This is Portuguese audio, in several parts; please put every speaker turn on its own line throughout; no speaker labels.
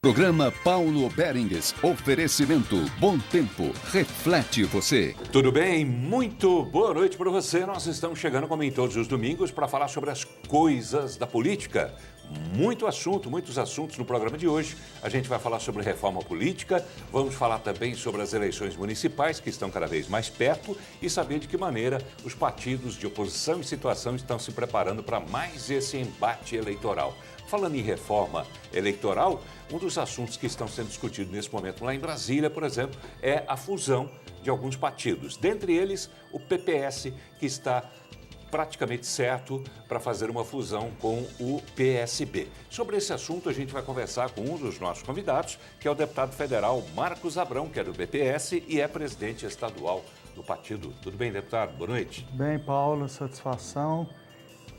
Programa Paulo Berengues. Oferecimento Bom Tempo. Reflete você.
Tudo bem? Muito boa noite para você. Nós estamos chegando, como em todos os domingos, para falar sobre as coisas da política. Muitos assuntos no programa de hoje. A gente vai falar sobre reforma política, vamos falar também sobre as eleições municipais, que estão cada vez mais perto, e saber de que maneira os partidos de oposição e situação estão se preparando para mais esse embate eleitoral. Falando em reforma eleitoral, um dos assuntos que estão sendo discutidos nesse momento lá em Brasília, por exemplo, é a fusão de alguns partidos. Dentre eles, o PPS, que está praticamente certo para fazer uma fusão com o PSB. Sobre esse assunto, a gente vai conversar com um dos nossos convidados, que é o deputado federal Marcos Abrão, que é do PPS e é presidente estadual do partido. Tudo bem, deputado? Boa noite.
Bem, Paulo, satisfação.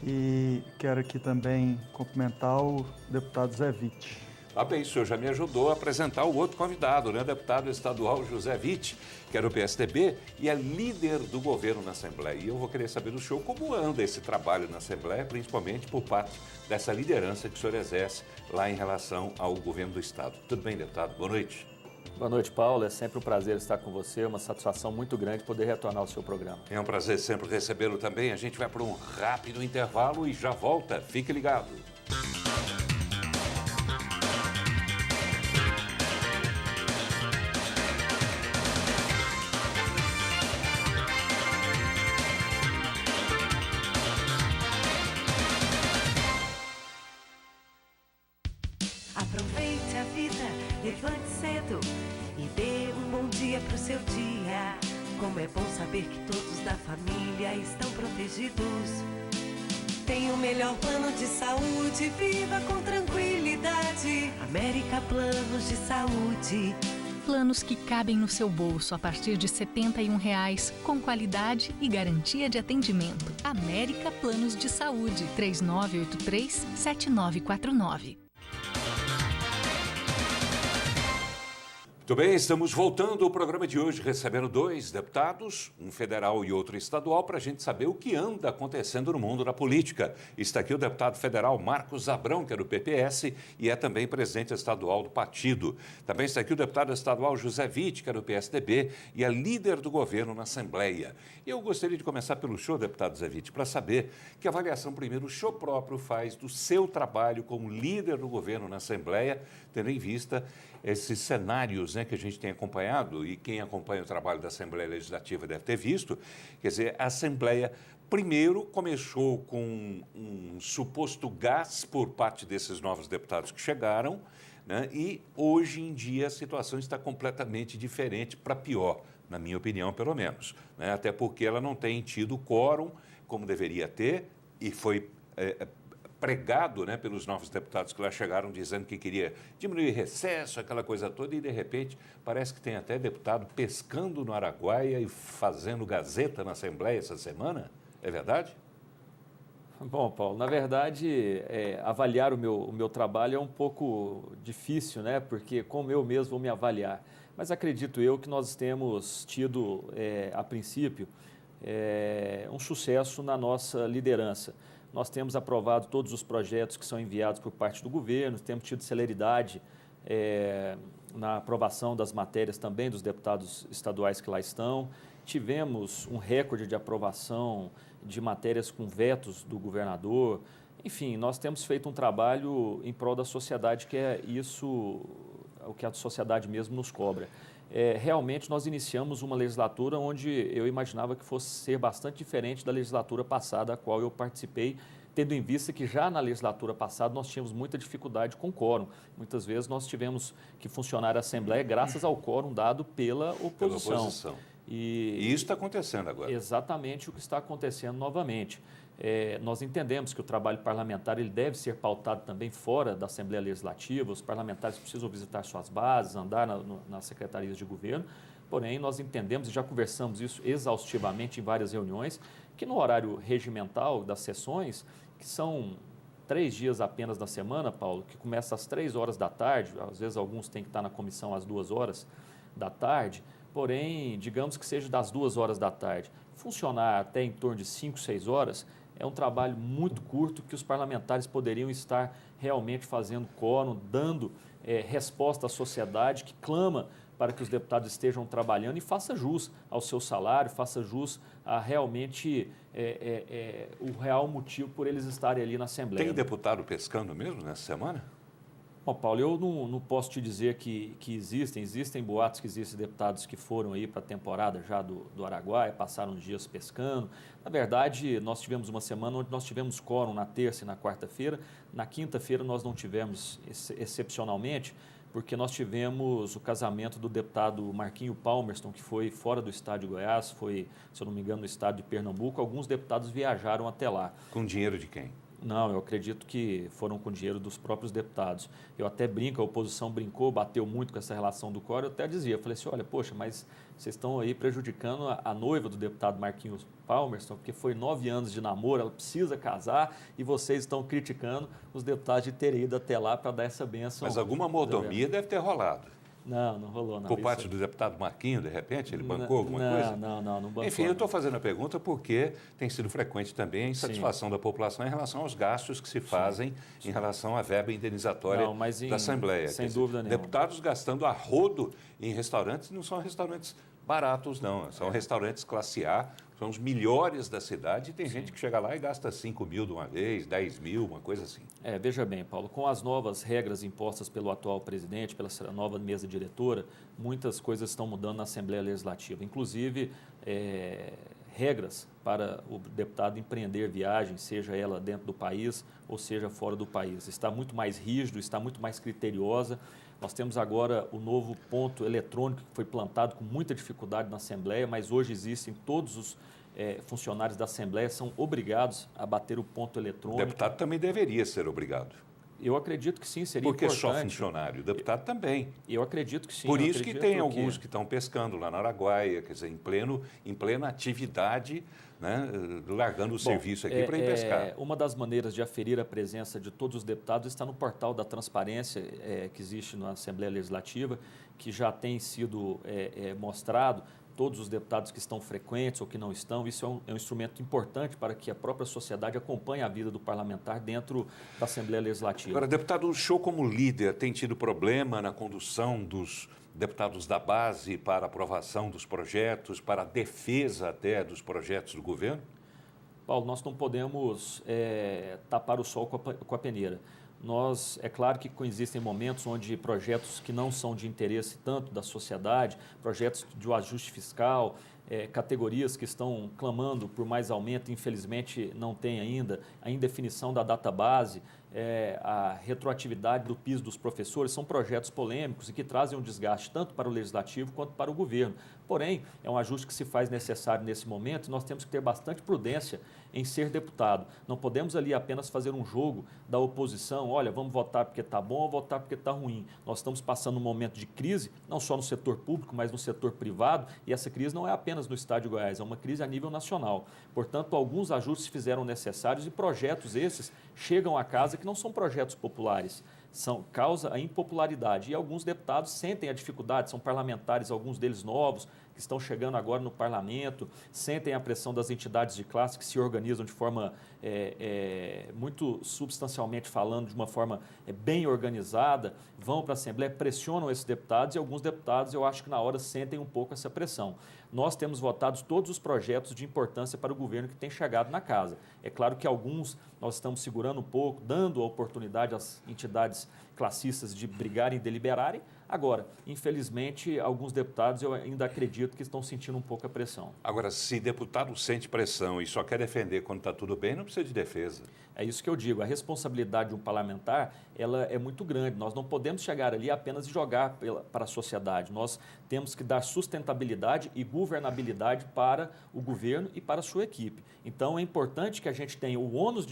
E quero aqui também cumprimentar o deputado Zé Witt.
Ah, bem, o senhor já me ajudou a apresentar o outro convidado, né? Deputado estadual José Witt, que é do PSDB e é líder do governo na Assembleia. E eu vou querer saber do senhor como anda esse trabalho na Assembleia, principalmente por parte dessa liderança que o senhor exerce lá em relação ao governo do Estado. Tudo bem, deputado? Boa noite.
Boa noite, Paulo. É sempre um prazer estar com você, uma satisfação muito grande poder retornar ao seu programa.
É um prazer sempre recebê-lo também. A gente vai para um rápido intervalo e já volta. Fique ligado.
Aproveite a vida, levante cedo e dê um bom dia pro seu dia. Como é bom saber que todos da família estão protegidos. Tem o melhor plano de saúde, viva com tranquilidade. América Planos de Saúde.
Planos que cabem no seu bolso a partir de R$ 71,00, com qualidade e garantia de atendimento. América Planos de Saúde, 3983-7949.
Muito bem, estamos voltando ao programa de hoje, recebendo dois deputados, um federal e outro estadual, para a gente saber o que anda acontecendo no mundo da política. Está aqui o deputado federal Marcos Abrão, que é do PPS e é também presidente estadual do partido. Também está aqui o deputado estadual José Witt, que é do PSDB e é líder do governo na Assembleia. E eu gostaria de começar pelo senhor, deputado José Witt, para saber que avaliação primeiro o senhor próprio faz do seu trabalho como líder do governo na Assembleia, tendo em vista esses cenários, né, que a gente tem acompanhado, e quem acompanha o trabalho da Assembleia Legislativa deve ter visto. Quer dizer, a Assembleia primeiro começou com um suposto gás por parte desses novos deputados que chegaram, né, e hoje em dia a situação está completamente diferente para pior, na minha opinião, pelo menos, né, até porque ela não tem tido quórum como deveria ter e foi pregado, né, pelos novos deputados que lá chegaram dizendo que queria diminuir recesso, aquela coisa toda, e de repente parece que tem até deputado pescando no Araguaia e fazendo gazeta na Assembleia essa semana. É verdade?
Bom, Paulo, na verdade, avaliar o meu trabalho é um pouco difícil, né? Porque como eu mesmo vou me avaliar. Mas acredito eu que nós temos tido, a princípio, um sucesso na nossa liderança. Nós temos aprovado todos os projetos que são enviados por parte do governo, temos tido celeridade na aprovação das matérias também dos deputados estaduais que lá estão. Tivemos um recorde de aprovação de matérias com vetos do governador. Enfim, nós temos feito um trabalho em prol da sociedade, que é isso, o que a sociedade mesmo nos cobra. Realmente nós iniciamos uma legislatura onde eu imaginava que fosse ser bastante diferente da legislatura passada, a qual eu participei, tendo em vista que já na legislatura passada nós tínhamos muita dificuldade com quórum. Muitas vezes nós tivemos que funcionar a Assembleia graças ao quórum dado pela oposição.
E isso está acontecendo agora.
Exatamente o que está acontecendo novamente. Nós entendemos que o trabalho parlamentar ele deve ser pautado também fora da Assembleia Legislativa. Os parlamentares precisam visitar suas bases, andar nas secretarias de governo. Porém, nós entendemos, e já conversamos isso exaustivamente em várias reuniões, que no horário regimental das sessões, que são 3 dias apenas na semana, Paulo, que começa às 3 horas da tarde, às vezes alguns têm que estar na comissão às 2 horas da tarde, porém, digamos que seja das 2 horas da tarde, funcionar até em torno de 5, 6 horas, é um trabalho muito curto que os parlamentares poderiam estar realmente fazendo quórum, dando resposta à sociedade que clama para que os deputados estejam trabalhando e faça jus ao seu salário, faça jus a realmente o real motivo por eles estarem ali na Assembleia.
Tem deputado pescando mesmo nessa semana?
Bom, Paulo, eu não posso te dizer que existem boatos que existem deputados que foram aí para a temporada já do Araguaia, passaram uns dias pescando. Na verdade, nós tivemos uma semana onde nós tivemos quórum na terça e na quarta-feira. Na quinta-feira nós não tivemos, excepcionalmente, porque nós tivemos o casamento do deputado Marquinho Palmerston, que foi fora do estado de Goiás, foi, se eu não me engano, no estado de Pernambuco. Alguns deputados viajaram até lá. Com
dinheiro de quem?
Não, eu acredito que foram com dinheiro dos próprios deputados. Eu até brinco, a oposição brincou, bateu muito com essa relação do quórum. Eu até dizia, eu falei assim, olha, poxa, mas vocês estão aí prejudicando a noiva do deputado Marquinhos Palmerston, porque foi 9 anos de namoro, ela precisa casar e vocês estão criticando os deputados de terem ido até lá para dar essa bênção.
Mas alguma mordomia deve ter rolado.
Não rolou. Não.
Por parte do deputado Marquinho, de repente, ele bancou alguma coisa?
Não bancou.
Enfim, eu estou fazendo a pergunta porque tem sido frequente também a insatisfação da população em relação aos gastos que se fazem em relação à verba indenizatória da Assembleia.
Sem dúvida nenhuma.
Deputados gastando a rodo em restaurantes, não são restaurantes baratos, não. São restaurantes classe A, são os melhores da cidade e tem gente que chega lá e gasta 5 mil de uma vez, 10 mil, uma coisa assim.
Veja bem, Paulo, com as novas regras impostas pelo atual presidente, pela nova mesa diretora, muitas coisas estão mudando na Assembleia Legislativa, inclusive regras para o deputado empreender viagem, seja ela dentro do país ou seja fora do país. Está muito mais rígido, está muito mais criteriosa. Nós temos agora o novo ponto eletrônico que foi plantado com muita dificuldade na Assembleia, mas hoje existem todos os funcionários da Assembleia são obrigados a bater o ponto eletrônico.
O deputado também deveria ser obrigado.
Eu acredito que sim, seria
importante.
Porque
só funcionário, o deputado também.
Eu acredito que sim.
Por isso que tem alguns que estão pescando lá na Araguaia, quer dizer, em plena atividade, né, largando o serviço aqui para ir pescar.
Uma das maneiras de aferir a presença de todos os deputados está no portal da transparência que existe na Assembleia Legislativa, que já tem sido mostrado todos os deputados que estão frequentes ou que não estão. Isso é um instrumento importante para que a própria sociedade acompanhe a vida do parlamentar dentro da Assembleia Legislativa.
Agora, deputado, o senhor como líder tem tido problema na condução dos deputados da base para aprovação dos projetos, para a defesa até dos projetos do governo?
Paulo, nós não podemos tapar o sol com a peneira. É claro que existem momentos onde projetos que não são de interesse tanto da sociedade, projetos de ajuste fiscal, categorias que estão clamando por mais aumento, infelizmente não tem ainda, a indefinição da database, a retroatividade do piso dos professores, são projetos polêmicos e que trazem um desgaste tanto para o Legislativo quanto para o governo. Porém, é um ajuste que se faz necessário nesse momento e nós temos que ter bastante prudência em ser deputado. Não podemos ali apenas fazer um jogo da oposição, olha, vamos votar porque está bom ou votar porque está ruim. Nós estamos passando um momento de crise, não só no setor público, mas no setor privado, e essa crise não é apenas no estado de Goiás, é uma crise a nível nacional. Portanto, alguns ajustes se fizeram necessários e projetos esses chegam à casa que não são projetos populares, causa a impopularidade. E alguns deputados sentem a dificuldade, são parlamentares, alguns deles novos, que estão chegando agora no parlamento, sentem a pressão das entidades de classe que se organizam de forma, muito substancialmente falando, de uma forma bem organizada, vão para a Assembleia, pressionam esses deputados e alguns deputados, eu acho que na hora sentem um pouco essa pressão. Nós temos votado todos os projetos de importância para o governo que tem chegado na casa. É claro que alguns nós estamos segurando um pouco, dando a oportunidade às entidades classistas de brigarem e deliberarem. Agora, infelizmente, alguns deputados eu ainda acredito que estão sentindo um pouco a pressão.
Agora, se deputado sente pressão e só quer defender quando está tudo bem, não precisa de defesa.
É isso que eu digo, a responsabilidade de um parlamentar ela é muito grande. Nós não podemos chegar ali apenas e jogar para a sociedade. Nós temos que dar sustentabilidade e governabilidade para o governo e para a sua equipe. Então, é importante que a gente tenha o ônus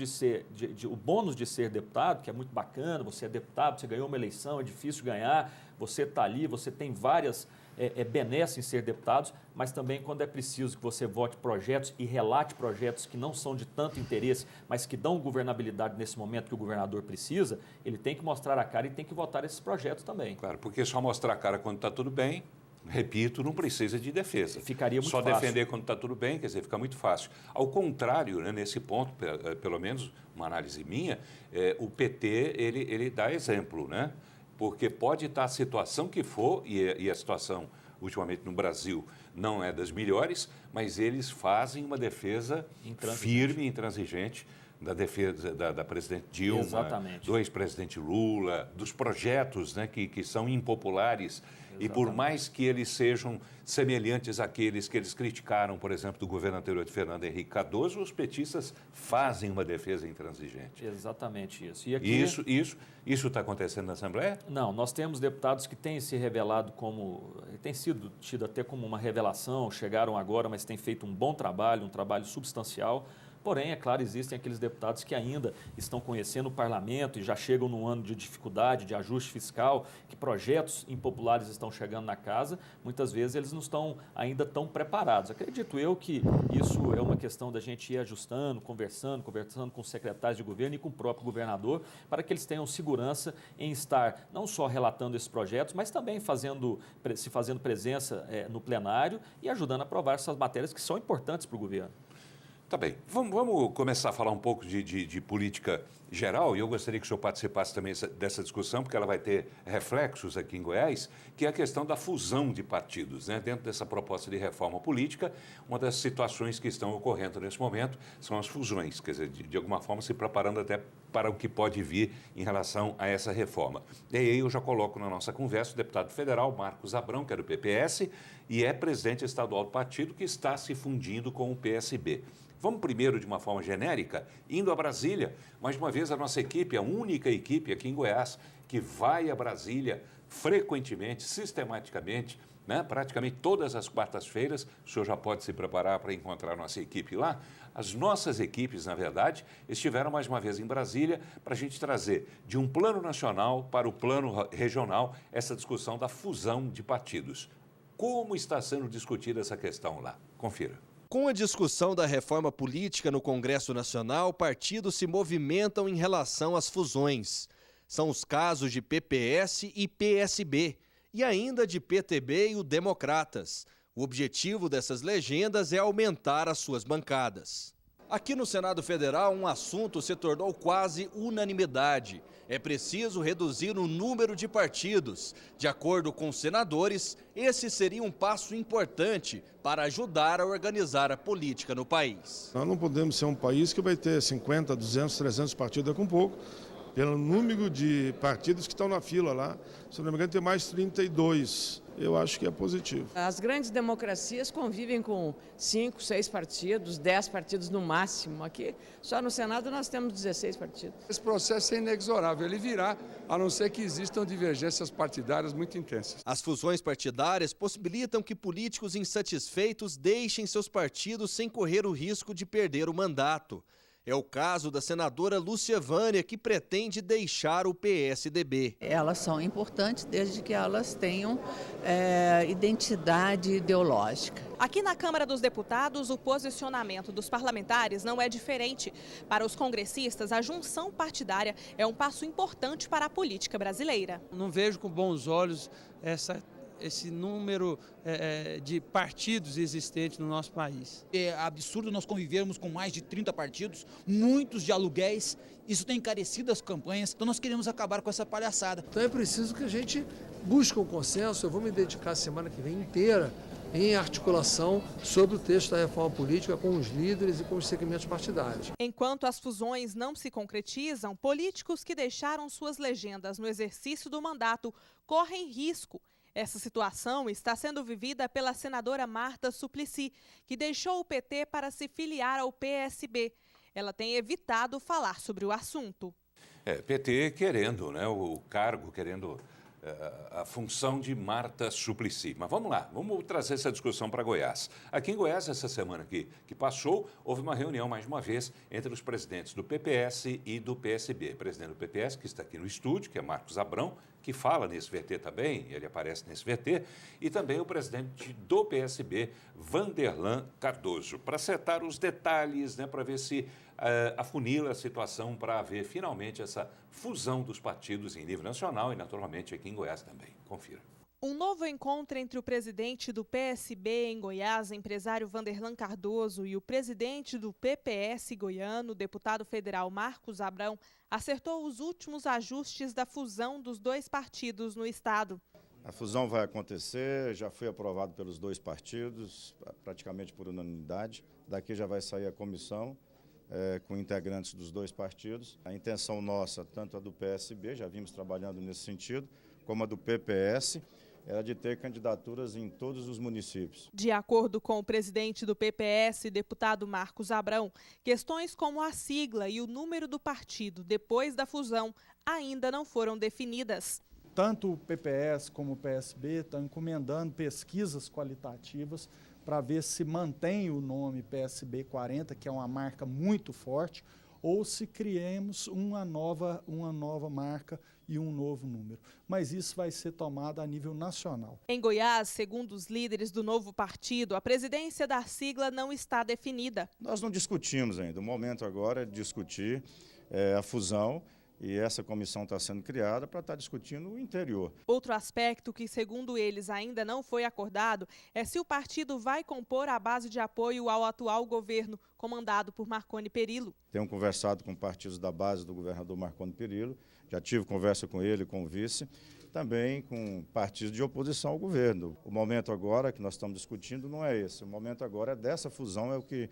o bônus de ser deputado, que é muito bacana, você é deputado, você ganhou uma eleição, é difícil ganhar, você está ali, você tem várias benesses em ser deputados, mas também quando é preciso que você vote projetos e relate projetos que não são de tanto interesse, mas que dão governabilidade nesse momento que o governador precisa, ele tem que mostrar a cara e tem que votar esses projetos também.
Claro, porque só mostrar a cara quando está tudo bem Repito, não precisa de defesa.
Ficaria muito
Só
fácil.
defender quando está tudo bem, quer dizer, fica muito fácil. Ao contrário, né, nesse ponto, pelo menos uma análise minha, o PT ele dá exemplo, né? Porque pode estar a situação que for, e a situação ultimamente no Brasil não é das melhores, mas eles fazem uma defesa firme e intransigente da defesa da presidente Dilma,
Exatamente.
do ex-presidente Lula, dos projetos, né, que são impopulares. E por mais que eles sejam semelhantes àqueles que eles criticaram, por exemplo, do governo anterior de Fernando Henrique Cardoso, os petistas fazem uma defesa intransigente.
Exatamente isso. E aqui...
Isso está acontecendo na Assembleia?
Não, nós temos deputados que têm se revelado como, tem sido tido até como uma revelação, chegaram agora, mas têm feito um bom trabalho, um trabalho substancial. Porém, é claro, existem aqueles deputados que ainda estão conhecendo o parlamento e já chegam num ano de dificuldade, de ajuste fiscal, que projetos impopulares estão chegando na casa, muitas vezes eles não estão ainda tão preparados. Acredito eu que isso é uma questão da gente ir ajustando, conversando com os secretários de governo e com o próprio governador, para que eles tenham segurança em estar não só relatando esses projetos, mas também se fazendo presença no plenário e ajudando a aprovar essas matérias que são importantes para o governo.
Tá bem. Vamos começar a falar um pouco de política geral, e eu gostaria que o senhor participasse também dessa discussão, porque ela vai ter reflexos aqui em Goiás, que é a questão da fusão de partidos, né? Dentro dessa proposta de reforma política, uma das situações que estão ocorrendo nesse momento são as fusões, quer dizer, de alguma forma se preparando até para o que pode vir em relação a essa reforma. E aí eu já coloco na nossa conversa o deputado federal Marcos Abrão, que é do PPS, e é presidente estadual do partido, que está se fundindo com o PSB. Vamos primeiro, de uma forma genérica, indo a Brasília. Mais uma vez, a nossa equipe, a única equipe aqui em Goiás, que vai a Brasília frequentemente, sistematicamente, né? Praticamente todas as quartas-feiras. O senhor já pode se preparar para encontrar a nossa equipe lá. As nossas equipes, na verdade, estiveram mais uma vez em Brasília para a gente trazer de um plano nacional para o plano regional essa discussão da fusão de partidos. Como está sendo discutida essa questão lá? Confira.
Com a discussão da reforma política no Congresso Nacional, partidos se movimentam em relação às fusões. São os casos de PPS e PSB, e ainda de PTB e o Democratas. O objetivo dessas legendas é aumentar as suas bancadas. Aqui no Senado Federal, um assunto se tornou quase unanimidade. É preciso reduzir o número de partidos. De acordo com os senadores, esse seria um passo importante para ajudar a organizar a política no país.
Nós não podemos ser um país que vai ter 50, 200, 300 partidos, é com pouco, pelo número de partidos que estão na fila lá. Se não me engano, tem mais 32. Eu acho que é positivo.
As grandes democracias convivem com 5, 6 partidos, 10 partidos no máximo. Aqui, só no Senado, nós temos 16 partidos.
Esse processo é inexorável, ele virá, a não ser que existam divergências partidárias muito intensas.
As fusões partidárias possibilitam que políticos insatisfeitos deixem seus partidos sem correr o risco de perder o mandato. É o caso da senadora Lúcia Vânia, que pretende deixar o PSDB.
Elas são importantes desde que elas tenham identidade ideológica.
Aqui na Câmara dos Deputados, o posicionamento dos parlamentares não é diferente. Para os congressistas, a junção partidária é um passo importante para a política brasileira.
Não vejo com bons olhos esse número de partidos existentes no nosso país.
É absurdo nós convivermos com mais de 30 partidos, muitos de aluguéis, isso tem encarecido as campanhas, então nós queremos acabar com essa palhaçada.
Então é preciso que a gente busque um consenso. Eu vou me dedicar a semana que vem inteira em articulação sobre o texto da reforma política com os líderes e com os segmentos partidários.
Enquanto as fusões não se concretizam, políticos que deixaram suas legendas no exercício do mandato correm risco. Essa situação está sendo vivida pela senadora Marta Suplicy, que deixou o PT para se filiar ao PSB. Ela tem evitado falar sobre o assunto.
PT querendo, né, o cargo, querendo a função de Marta Suplicy. Mas vamos lá, vamos trazer essa discussão para Goiás. Aqui em Goiás, essa semana que passou, houve uma reunião, mais uma vez, entre os presidentes do PPS e do PSB. O presidente do PPS, que está aqui no estúdio, que é Marcos Abrão, que fala nesse VT também, ele aparece nesse VT, e também o presidente do PSB, Vanderlan Cardoso, para acertar os detalhes, né, para ver se afunila a situação para haver finalmente essa fusão dos partidos em nível nacional e, naturalmente, aqui em Goiás também. Confira.
Um novo encontro entre o presidente do PSB em Goiás, empresário Vanderlan Cardoso, e o presidente do PPS goiano, deputado federal Marcos Abrão, acertou os últimos ajustes da fusão dos dois partidos no estado.
A fusão vai acontecer, já foi aprovado pelos dois partidos, praticamente por unanimidade. Daqui já vai sair a comissão com integrantes dos dois partidos. A intenção nossa, tanto a do PSB, já vimos trabalhando nesse sentido, como a do PPS, era de ter candidaturas em todos os municípios.
De acordo com o presidente do PPS, deputado Marcos Abrão, questões como a sigla e o número do partido depois da fusão ainda não foram definidas.
Tanto o PPS como o PSB estão encomendando pesquisas qualitativas para ver se mantém o nome PSB 40, que é uma marca muito forte, ou se criemos uma nova marca e um novo número. Mas isso vai ser tomado a nível nacional.
Em Goiás, segundo os líderes do novo partido, a presidência da sigla não está definida.
Nós não discutimos ainda. O momento agora é discutir a fusão, e essa comissão está sendo criada para estar discutindo o interior.
Outro aspecto que, segundo eles, ainda não foi acordado é se o partido vai compor a base de apoio ao atual governo, comandado por Marconi Perillo.
Tenho conversado com partidos da base do governador Marconi Perillo, já tive conversa com ele, com o vice, também com partidos de oposição ao governo. O momento agora que nós estamos discutindo não é esse. O momento agora é dessa fusão, é o que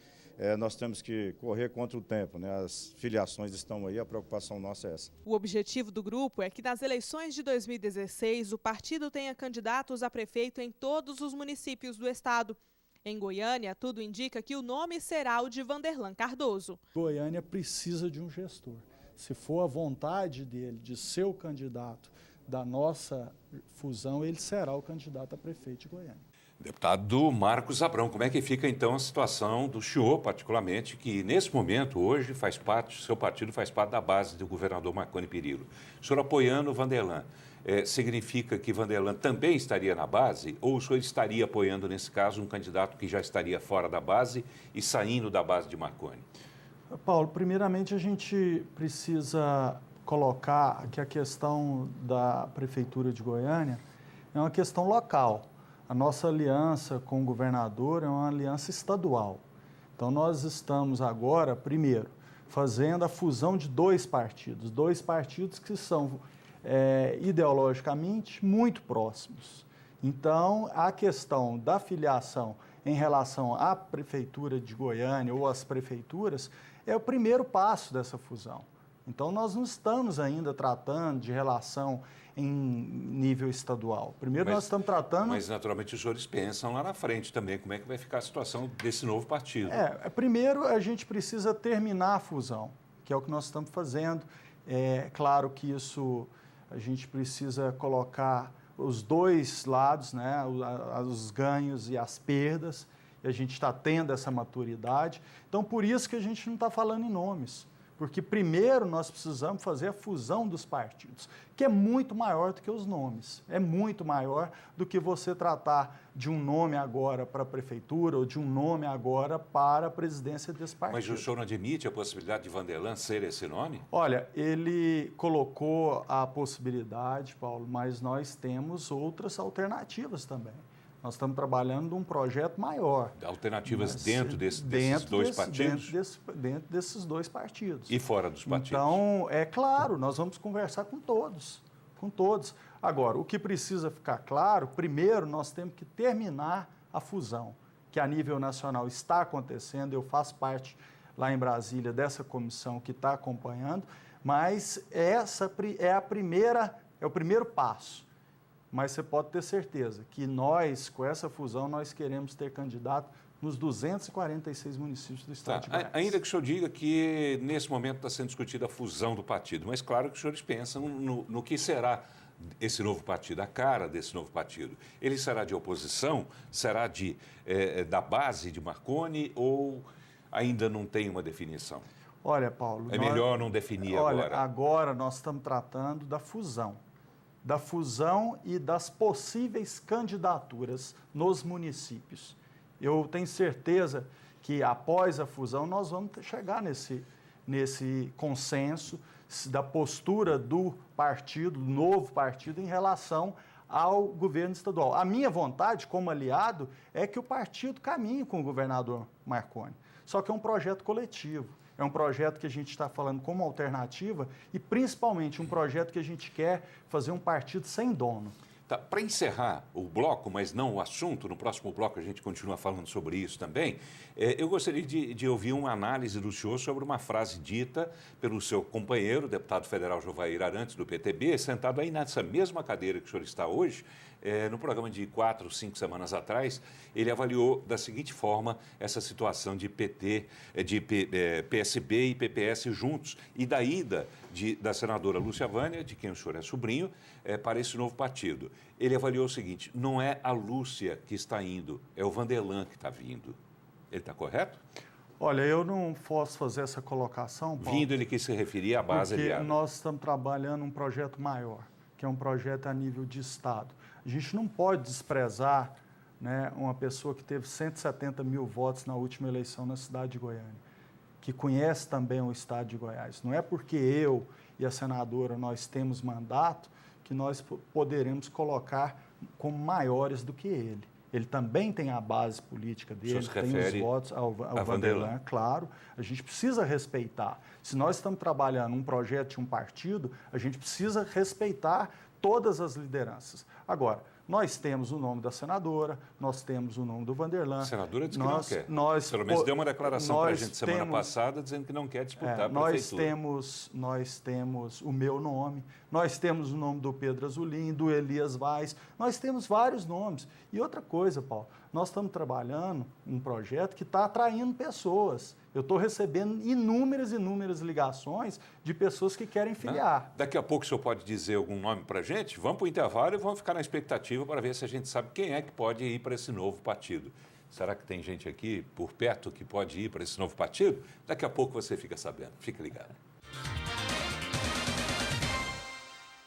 nós temos que correr contra o tempo, né? As filiações estão aí, a preocupação nossa é essa.
O objetivo do grupo é que nas eleições de 2016 o partido tenha candidatos a prefeito em todos os municípios do estado. Em Goiânia, tudo indica que o nome será o de Vanderlan Cardoso.
Goiânia precisa de um gestor. Se for a vontade dele de ser o candidato da nossa fusão, ele será o candidato a prefeito de Goiânia.
Deputado Marcos Abrão, como é que fica então a situação do senhor, particularmente, que nesse momento, hoje, seu partido faz parte da base do governador Marconi Perillo. O senhor apoiando o Vanderlan, significa que Vanderlan também estaria na base, ou o senhor estaria apoiando, nesse caso, um candidato que já estaria fora da base e saindo da base de Marconi?
Paulo, primeiramente a gente precisa colocar que a questão da Prefeitura de Goiânia é uma questão local. A nossa aliança com o governador é uma aliança estadual. Então, nós estamos agora, primeiro, fazendo a fusão de dois partidos que são ideologicamente muito próximos. Então, a questão da filiação em relação à Prefeitura de Goiânia ou às prefeituras é o primeiro passo dessa fusão. Então, nós não estamos ainda tratando de relação em nível estadual. Primeiro, nós estamos tratando...
Mas, naturalmente, os senhores pensam lá na frente também como é que vai ficar a situação desse novo partido.
Primeiro, a gente precisa terminar a fusão, que é o que nós estamos fazendo. É claro que isso, a gente precisa colocar os dois lados, né, os ganhos e as perdas, e a gente está tendo essa maturidade. Então, por isso que a gente não está falando em nomes. Porque primeiro nós precisamos fazer a fusão dos partidos, que é muito maior do que os nomes. É muito maior do que você tratar de um nome agora para a prefeitura ou de um nome agora para a presidência desse partido.
Mas o senhor não admite a possibilidade de Vanderlan ser esse nome?
Olha, ele colocou a possibilidade, Paulo, mas nós temos outras alternativas também. Nós estamos trabalhando num projeto maior.
Alternativas dentro desses dois partidos?
Dentro desses dois partidos.
E fora dos partidos?
Então, é claro, nós vamos conversar com todos. Agora, o que precisa ficar claro, primeiro nós temos que terminar a fusão, que a nível nacional está acontecendo, eu faço parte lá em Brasília dessa comissão que está acompanhando, mas essa é o primeiro passo. Mas você pode ter certeza que nós, com essa fusão, nós queremos ter candidato nos 246 municípios do estado de Goiás.
Ainda que o senhor diga que, nesse momento, está sendo discutida a fusão do partido, mas claro que os senhores pensam no que será esse novo partido, a cara desse novo partido. Ele será de oposição? Será da base de Marconi ou ainda não tem uma definição?
Olha, Paulo...
melhor não definir agora.
Olha, agora nós estamos tratando da fusão e das possíveis candidaturas nos municípios. Eu tenho certeza que após a fusão nós vamos chegar nesse consenso da postura do partido, do novo partido, em relação ao governo estadual. A minha vontade, como aliado, é que o partido caminhe com o governador Marconi. Só que é um projeto coletivo, é um projeto que a gente está falando como alternativa e, principalmente, um projeto que a gente quer fazer um partido sem dono.
Tá, para encerrar o bloco, mas não o assunto, no próximo bloco a gente continua falando sobre isso também, eu gostaria de ouvir uma análise do senhor sobre uma frase dita pelo seu companheiro, o deputado federal Jovair Arantes, do PTB, sentado aí nessa mesma cadeira que o senhor está hoje. No programa de 4 ou 5 semanas atrás, ele avaliou da seguinte forma essa situação de PSB e PPS juntos e da ida da senadora Lúcia Vânia, de quem o senhor é sobrinho, para esse novo partido. Ele avaliou o seguinte: não é a Lúcia que está indo, é o Vanderlan que está vindo. Ele está correto?
Olha, eu não posso fazer essa colocação, Paulo.
Vindo, ele quis se referir à base aliada.
Porque nós estamos trabalhando um projeto maior, que é um projeto a nível de Estado. A gente não pode desprezar, né, uma pessoa que teve 170 mil votos na última eleição na cidade de Goiânia, que conhece também o estado de Goiás. Não é porque eu e a senadora nós temos mandato que nós poderemos colocar como maiores do que ele. Ele também tem a base política dele, tem os votos ao Vanderlan, claro. A gente precisa respeitar. Se nós estamos trabalhando um projeto de um partido, a gente precisa respeitar todas as lideranças. Agora, nós temos o nome da senadora, nós temos o nome do Vanderlan.
A senadora disse que não quer. Pelo menos deu uma declaração para a gente semana passada dizendo que não quer disputar a prefeitura.
Nós temos o meu nome, nós temos o nome do Pedro Azulim, do Elias Vaz, nós temos vários nomes. E outra coisa, Paulo, nós estamos trabalhando um projeto que está atraindo pessoas. Eu estou recebendo inúmeras ligações de pessoas que querem filiar.
Daqui a pouco o senhor pode dizer algum nome para a gente? Vamos para o intervalo e vamos ficar na expectativa para ver se a gente sabe quem é que pode ir para esse novo partido. Será que tem gente aqui por perto que pode ir para esse novo partido? Daqui a pouco você fica sabendo. Fique ligado.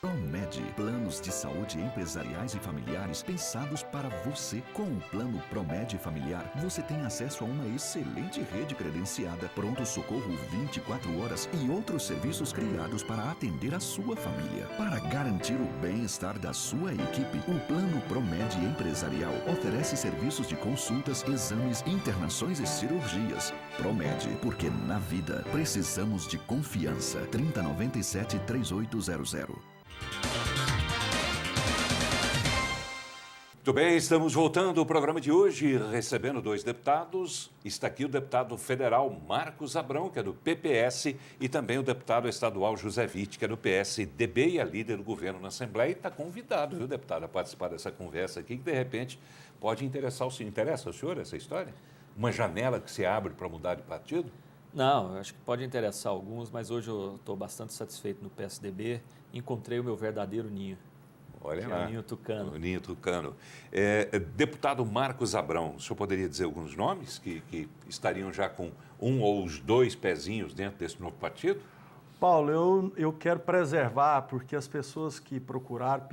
Promed, planos de saúde empresariais e familiares pensados para você. Com o plano Promed Familiar, você tem acesso a uma excelente rede credenciada, pronto-socorro 24 horas e outros serviços criados para atender a sua família. Para garantir o bem-estar da sua equipe, o plano Promed Empresarial oferece serviços de consultas, exames, internações e cirurgias. Promed, porque na vida precisamos de confiança. 3097-3800.
Muito bem, estamos voltando ao programa de hoje, recebendo 2 deputados. Está aqui o deputado federal Marcos Abrão, que é do PPS, e também o deputado estadual José Witt, que é do PSDB e é líder do governo na Assembleia. E está convidado, viu, deputado, a participar dessa conversa aqui, que de repente pode interessar o senhor. Interessa ao senhor essa história? Uma janela que se abre para mudar de partido?
Não, eu acho que pode interessar alguns, mas hoje eu estou bastante satisfeito no PSDB. Encontrei o meu verdadeiro ninho.
Olha lá.
É o Ninho Tucano.
O Ninho Tucano. Deputado Marcos Abrão, o senhor poderia dizer alguns nomes que estariam já com um ou os 2 pezinhos dentro desse novo partido?
Paulo, eu quero preservar, porque as pessoas que procuraram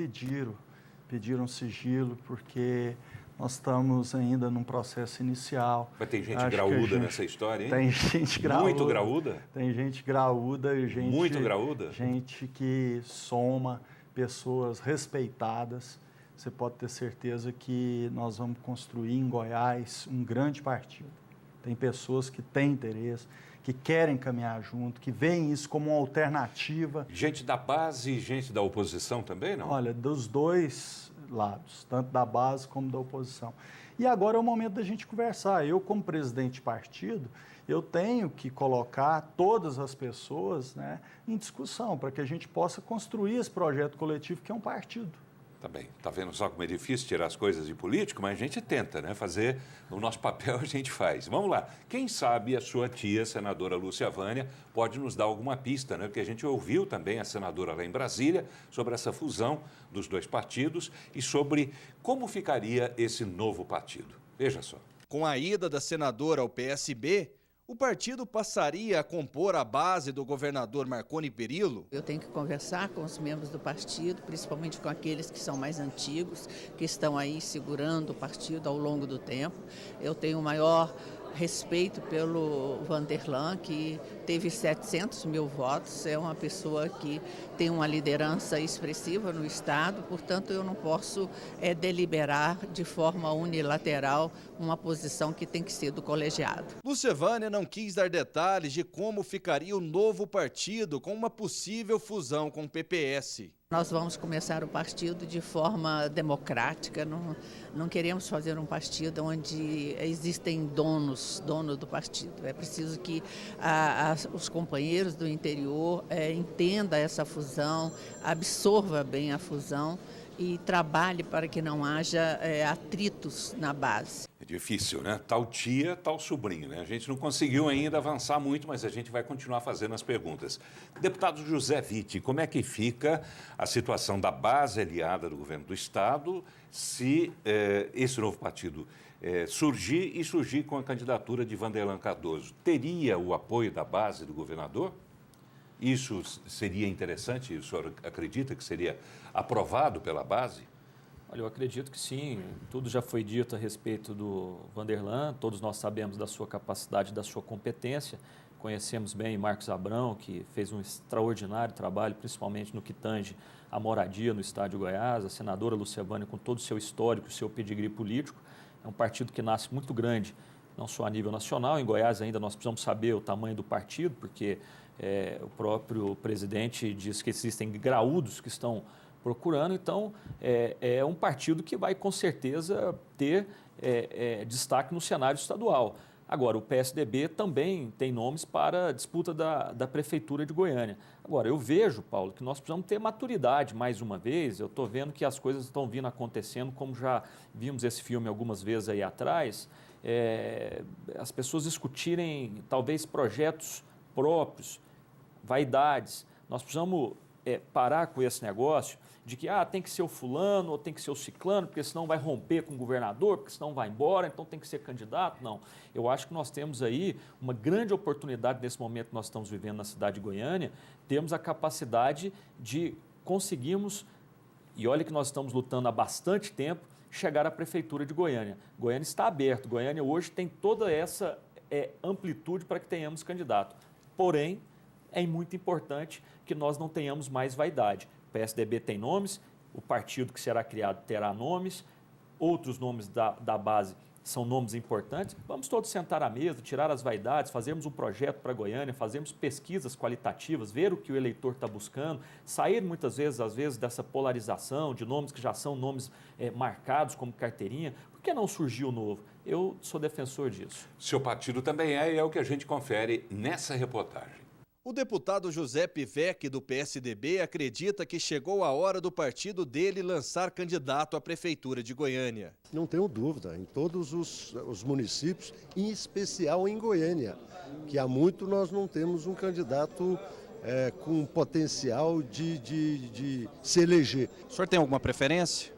pediram sigilo, porque nós estamos ainda num processo inicial.
Mas tem gente graúda nessa história, hein?
Tem gente graúda.
Muito graúda?
Tem gente graúda e gente...
Muito graúda?
Gente que soma, pessoas respeitadas. Você pode ter certeza que nós vamos construir em Goiás um grande partido. Tem pessoas que têm interesse, que querem caminhar junto, que veem isso como uma alternativa.
Gente da base e gente da oposição também, não?
Olha, dos 2 lados, tanto da base como da oposição. E agora é o momento da gente conversar. Eu, como presidente de partido, eu tenho que colocar todas as pessoas, né, em discussão, para que a gente possa construir esse projeto coletivo que é um partido.
Tá bem, tá vendo só como é difícil tirar as coisas de político, mas a gente tenta, né? Fazer o nosso papel, a gente faz. Vamos lá. Quem sabe a sua tia, senadora Lúcia Vânia, pode nos dar alguma pista, né? Porque a gente ouviu também a senadora lá em Brasília sobre essa fusão dos 2 partidos e sobre como ficaria esse novo partido. Veja só.
Com a ida da senadora ao PSB, o partido passaria a compor a base do governador Marconi Perillo?
Eu tenho que conversar com os membros do partido, principalmente com aqueles que são mais antigos, que estão aí segurando o partido ao longo do tempo. Eu tenho o maior respeito pelo Vanderlan, que teve 700 mil votos, é uma pessoa que tem uma liderança expressiva no Estado, portanto eu não posso deliberar de forma unilateral uma posição que tem que ser do colegiado.
Lucevânia não quis dar detalhes de como ficaria o novo partido com uma possível fusão com o PPS.
Nós vamos começar o partido de forma democrática, não queremos fazer um partido onde existem dono do partido. É preciso que os companheiros do interior entendam essa fusão, absorva bem a fusão e trabalhe para que não haja atritos na base.
É difícil, né? Tal tia, tal sobrinho, né? A gente não conseguiu ainda avançar muito, mas a gente vai continuar fazendo as perguntas. Deputado José Witt, como é que fica a situação da base aliada do governo do Estado se esse novo partido surgir com a candidatura de Vanderlan Cardoso? Teria o apoio da base do governador? Isso seria interessante? O senhor acredita que seria aprovado pela base?
Olha, eu acredito que sim. Tudo já foi dito a respeito do Vanderlan. Todos nós sabemos da sua capacidade, da sua competência. Conhecemos bem Marcos Abrão, que fez um extraordinário trabalho, principalmente no que tange a moradia no estado de Goiás. A senadora Lucevânia, com todo o seu histórico, o seu pedigree político. É um partido que nasce muito grande, não só a nível nacional. Em Goiás ainda nós precisamos saber o tamanho do partido, porque o próprio presidente diz que existem graúdos que estão procurando. Então, é um partido que vai, com certeza, ter destaque no cenário estadual. Agora, o PSDB também tem nomes para a disputa da Prefeitura de Goiânia. Agora, eu vejo, Paulo, que nós precisamos ter maturidade mais uma vez. Eu estou vendo que as coisas estão vindo acontecendo, como já vimos esse filme algumas vezes aí atrás. As pessoas discutirem, talvez, projetos próprios, vaidades. Nós precisamos parar com esse negócio de que tem que ser o fulano ou tem que ser o ciclano, porque senão vai romper com o governador, porque senão vai embora, então tem que ser candidato. Não, eu acho que nós temos aí uma grande oportunidade nesse momento que nós estamos vivendo na cidade de Goiânia, temos a capacidade de conseguirmos, e olha que nós estamos lutando há bastante tempo, chegar à Prefeitura de Goiânia. Goiânia está aberto, Goiânia hoje tem toda essa amplitude para que tenhamos candidato. Porém, é muito importante que nós não tenhamos mais vaidade. O PSDB tem nomes, o partido que será criado terá nomes, outros nomes da base são nomes importantes. Vamos todos sentar à mesa, tirar as vaidades, fazermos um projeto para Goiânia, fazermos pesquisas qualitativas, ver o que o eleitor está buscando, sair muitas vezes, às vezes, dessa polarização de nomes que já são nomes marcados como carteirinha. Por que não surgiu o novo? Eu sou defensor disso.
Seu partido também e é o que a gente confere nessa reportagem.
O deputado José Pivec, do PSDB, acredita que chegou a hora do partido dele lançar candidato à Prefeitura de Goiânia.
Não tenho dúvida, em todos os municípios, em especial em Goiânia, que há muito nós não temos um candidato com potencial de se eleger.
O senhor tem alguma preferência?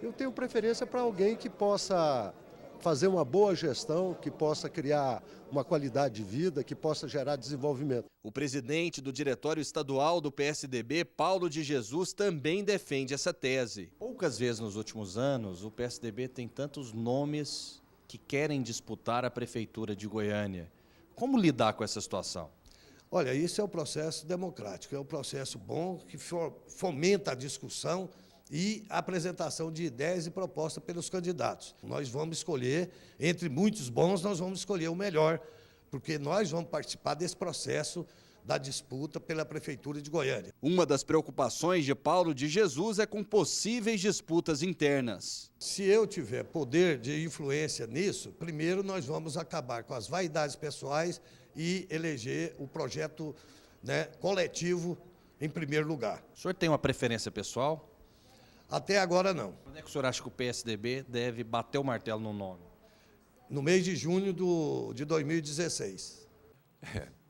Eu tenho preferência para alguém que possa fazer uma boa gestão, que possa criar uma qualidade de vida, que possa gerar desenvolvimento.
O presidente do Diretório Estadual do PSDB, Paulo de Jesus, também defende essa tese.
Poucas vezes nos últimos anos o PSDB tem tantos nomes que querem disputar a Prefeitura de Goiânia. Como lidar com essa situação?
Olha, isso é um processo democrático, é um processo bom que fomenta a discussão e a apresentação de ideias e propostas pelos candidatos. Nós vamos escolher, entre muitos bons, nós vamos escolher o melhor, porque nós vamos participar desse processo da disputa pela Prefeitura de Goiânia.
Uma das preocupações de Paulo de Jesus é com possíveis disputas internas.
Se eu tiver poder de influência nisso, primeiro nós vamos acabar com as vaidades pessoais e eleger o projeto coletivo em primeiro lugar.
O senhor tem uma preferência pessoal?
Até agora não.
Quando é que o senhor acha que o PSDB deve bater o martelo no nome?
No mês de junho de 2016.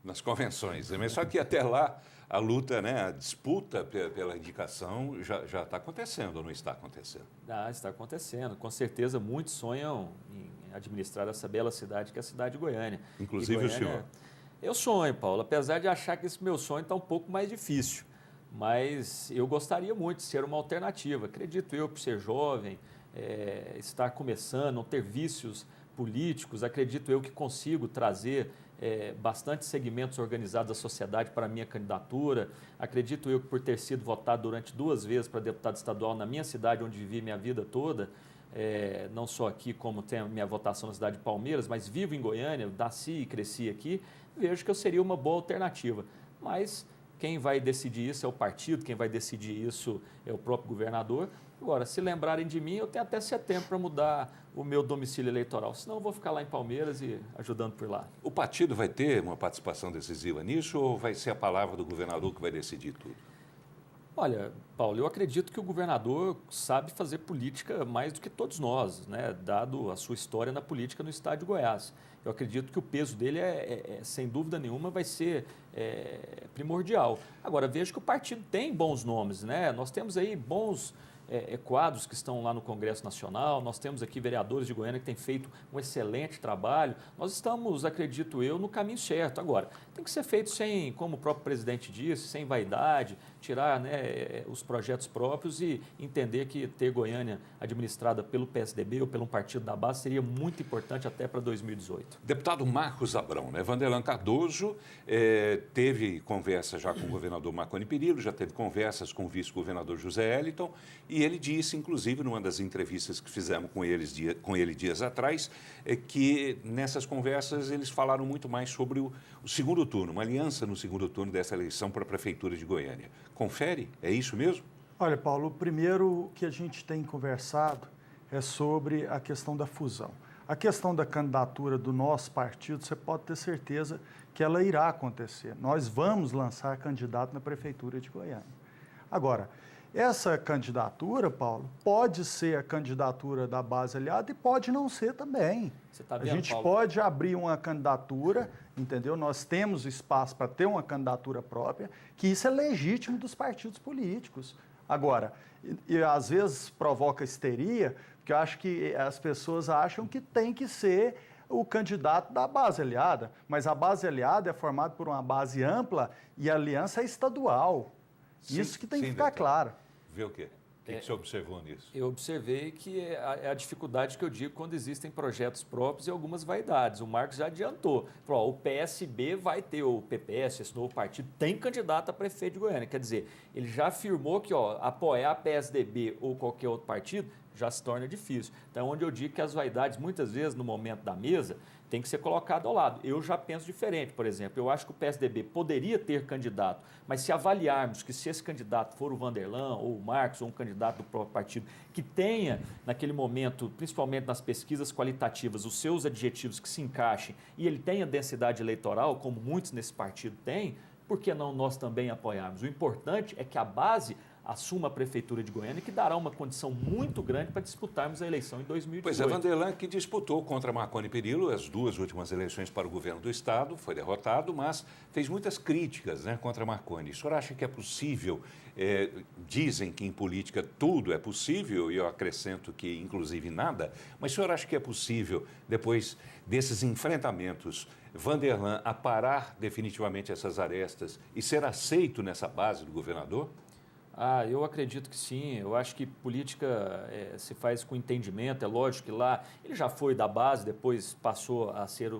Nas convenções. Mas só que até lá a luta, a disputa pela indicação já está acontecendo ou não está acontecendo?
Está acontecendo. Com certeza muitos sonham em administrar essa bela cidade que é a cidade de Goiânia.
Inclusive Goiânia, o senhor.
Eu sonho, Paulo, apesar de achar que esse meu sonho está um pouco mais difícil. Mas eu gostaria muito de ser uma alternativa. Acredito eu, por ser jovem, estar começando, não ter vícios políticos, acredito eu que consigo trazer bastante segmentos organizados da sociedade para a minha candidatura. Acredito eu que por ter sido votado durante 2 vezes para deputado estadual na minha cidade, onde vivi minha vida toda, não só aqui como tem a minha votação na cidade de Palmeiras, mas vivo em Goiânia, nasci e cresci aqui, vejo que eu seria uma boa alternativa. Mas quem vai decidir isso é o partido, quem vai decidir isso é o próprio governador. Agora, se lembrarem de mim, eu tenho até setembro para mudar o meu domicílio eleitoral. Senão eu vou ficar lá em Palmeiras e ajudando por lá.
O partido vai ter uma participação decisiva nisso ou vai ser a palavra do governador que vai decidir tudo?
Olha, Paulo, eu acredito que o governador sabe fazer política mais do que todos nós, né? Dado a sua história na política no estado de Goiás. Eu acredito que o peso dele, sem dúvida nenhuma, vai ser primordial. Agora, vejo que o partido tem bons nomes, né? Nós temos aí bons quadros que estão lá no Congresso Nacional, nós temos aqui vereadores de Goiânia que têm feito um excelente trabalho. Nós estamos, acredito eu, no caminho certo. Agora, tem que ser feito sem, como o próprio presidente disse, sem vaidade, tirar, né, os projetos próprios e entender que ter Goiânia administrada pelo PSDB ou pelo partido da base seria muito importante até para 2018.
Deputado Marcos Abrão, né? Vanderlan Cardoso teve conversa já com o governador Marconi Perillo, já teve conversas com o vice-governador José Eliton, e ele disse, inclusive, numa das entrevistas que fizemos com ele dias atrás, que nessas conversas eles falaram muito mais sobre o segundo turno, uma aliança no segundo turno dessa eleição para a Prefeitura de Goiânia. Confere? É isso mesmo?
Olha, Paulo, o primeiro que a gente tem conversado é sobre a questão da fusão. A questão da candidatura do nosso partido, você pode ter certeza que ela irá acontecer. Nós vamos lançar candidato na Prefeitura de Goiânia. Agora, essa candidatura, Paulo, pode ser a candidatura da base aliada e pode não ser também.
Você tá vendo,
a gente
Paulo?
pode abrir uma candidatura, entendeu? Nós temos espaço para ter uma candidatura própria, que isso é legítimo dos partidos políticos. Agora, e às vezes provoca histeria, porque eu acho que as pessoas acham que tem que ser o candidato da base aliada, mas a base aliada é formada por uma base ampla e a aliança é estadual.
Sim,
isso que tem que
sim,
ficar claro.
Vê o quê? O que você observou nisso?
Eu observei que é a dificuldade que eu digo quando existem projetos próprios e algumas vaidades. O Marcos já adiantou. Falou, ó, o PSB vai ter, o PPS, esse novo partido, tem candidato a prefeito de Goiânia. Quer dizer, ele já afirmou que apoiar PSDB ou qualquer outro partido já se torna difícil. Então, onde eu digo que as vaidades, muitas vezes, no momento da mesa, tem que ser colocado ao lado. Eu já penso diferente, por exemplo. Eu acho que o PSDB poderia ter candidato, mas se avaliarmos que se esse candidato for o Vanderlan ou o Marcos ou um candidato do próprio partido que tenha, naquele momento, principalmente nas pesquisas qualitativas, os seus adjetivos que se encaixem e ele tenha densidade eleitoral, como muitos nesse partido têm, por que não nós também apoiarmos? O importante é que a base assuma a Prefeitura de Goiânia, que dará uma condição muito grande para disputarmos a eleição em 2018.
Pois é, Vanderlan, que disputou contra Marconi Perillo as 2 últimas eleições para o governo do Estado, foi derrotado, mas fez muitas críticas, né, contra Marconi. O senhor acha que é possível, dizem que em política tudo é possível, e eu acrescento que inclusive nada, mas o senhor acha que é possível, depois desses enfrentamentos, Vanderlan aparar definitivamente essas arestas e ser aceito nessa base do governador?
Eu acredito que sim. Eu acho que política se faz com entendimento. É lógico que lá ele já foi da base, depois passou a ser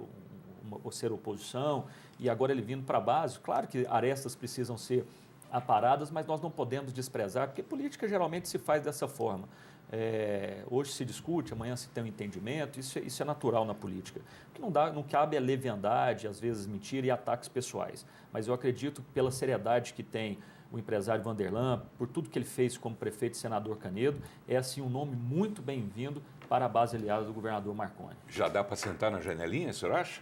oposição e agora ele vindo para a base. Claro que arestas precisam ser aparadas, mas nós não podemos desprezar, porque política geralmente se faz dessa forma. Hoje se discute, amanhã se tem um entendimento, isso é natural na política. O que não cabe é leviandade, às vezes mentira e ataques pessoais. Mas eu acredito que pela seriedade que tem o empresário Vanderlan, por tudo que ele fez como prefeito e senador Canedo, é assim um nome muito bem-vindo para a base aliada do governador Marconi.
Já dá para sentar na janelinha, o senhor acha?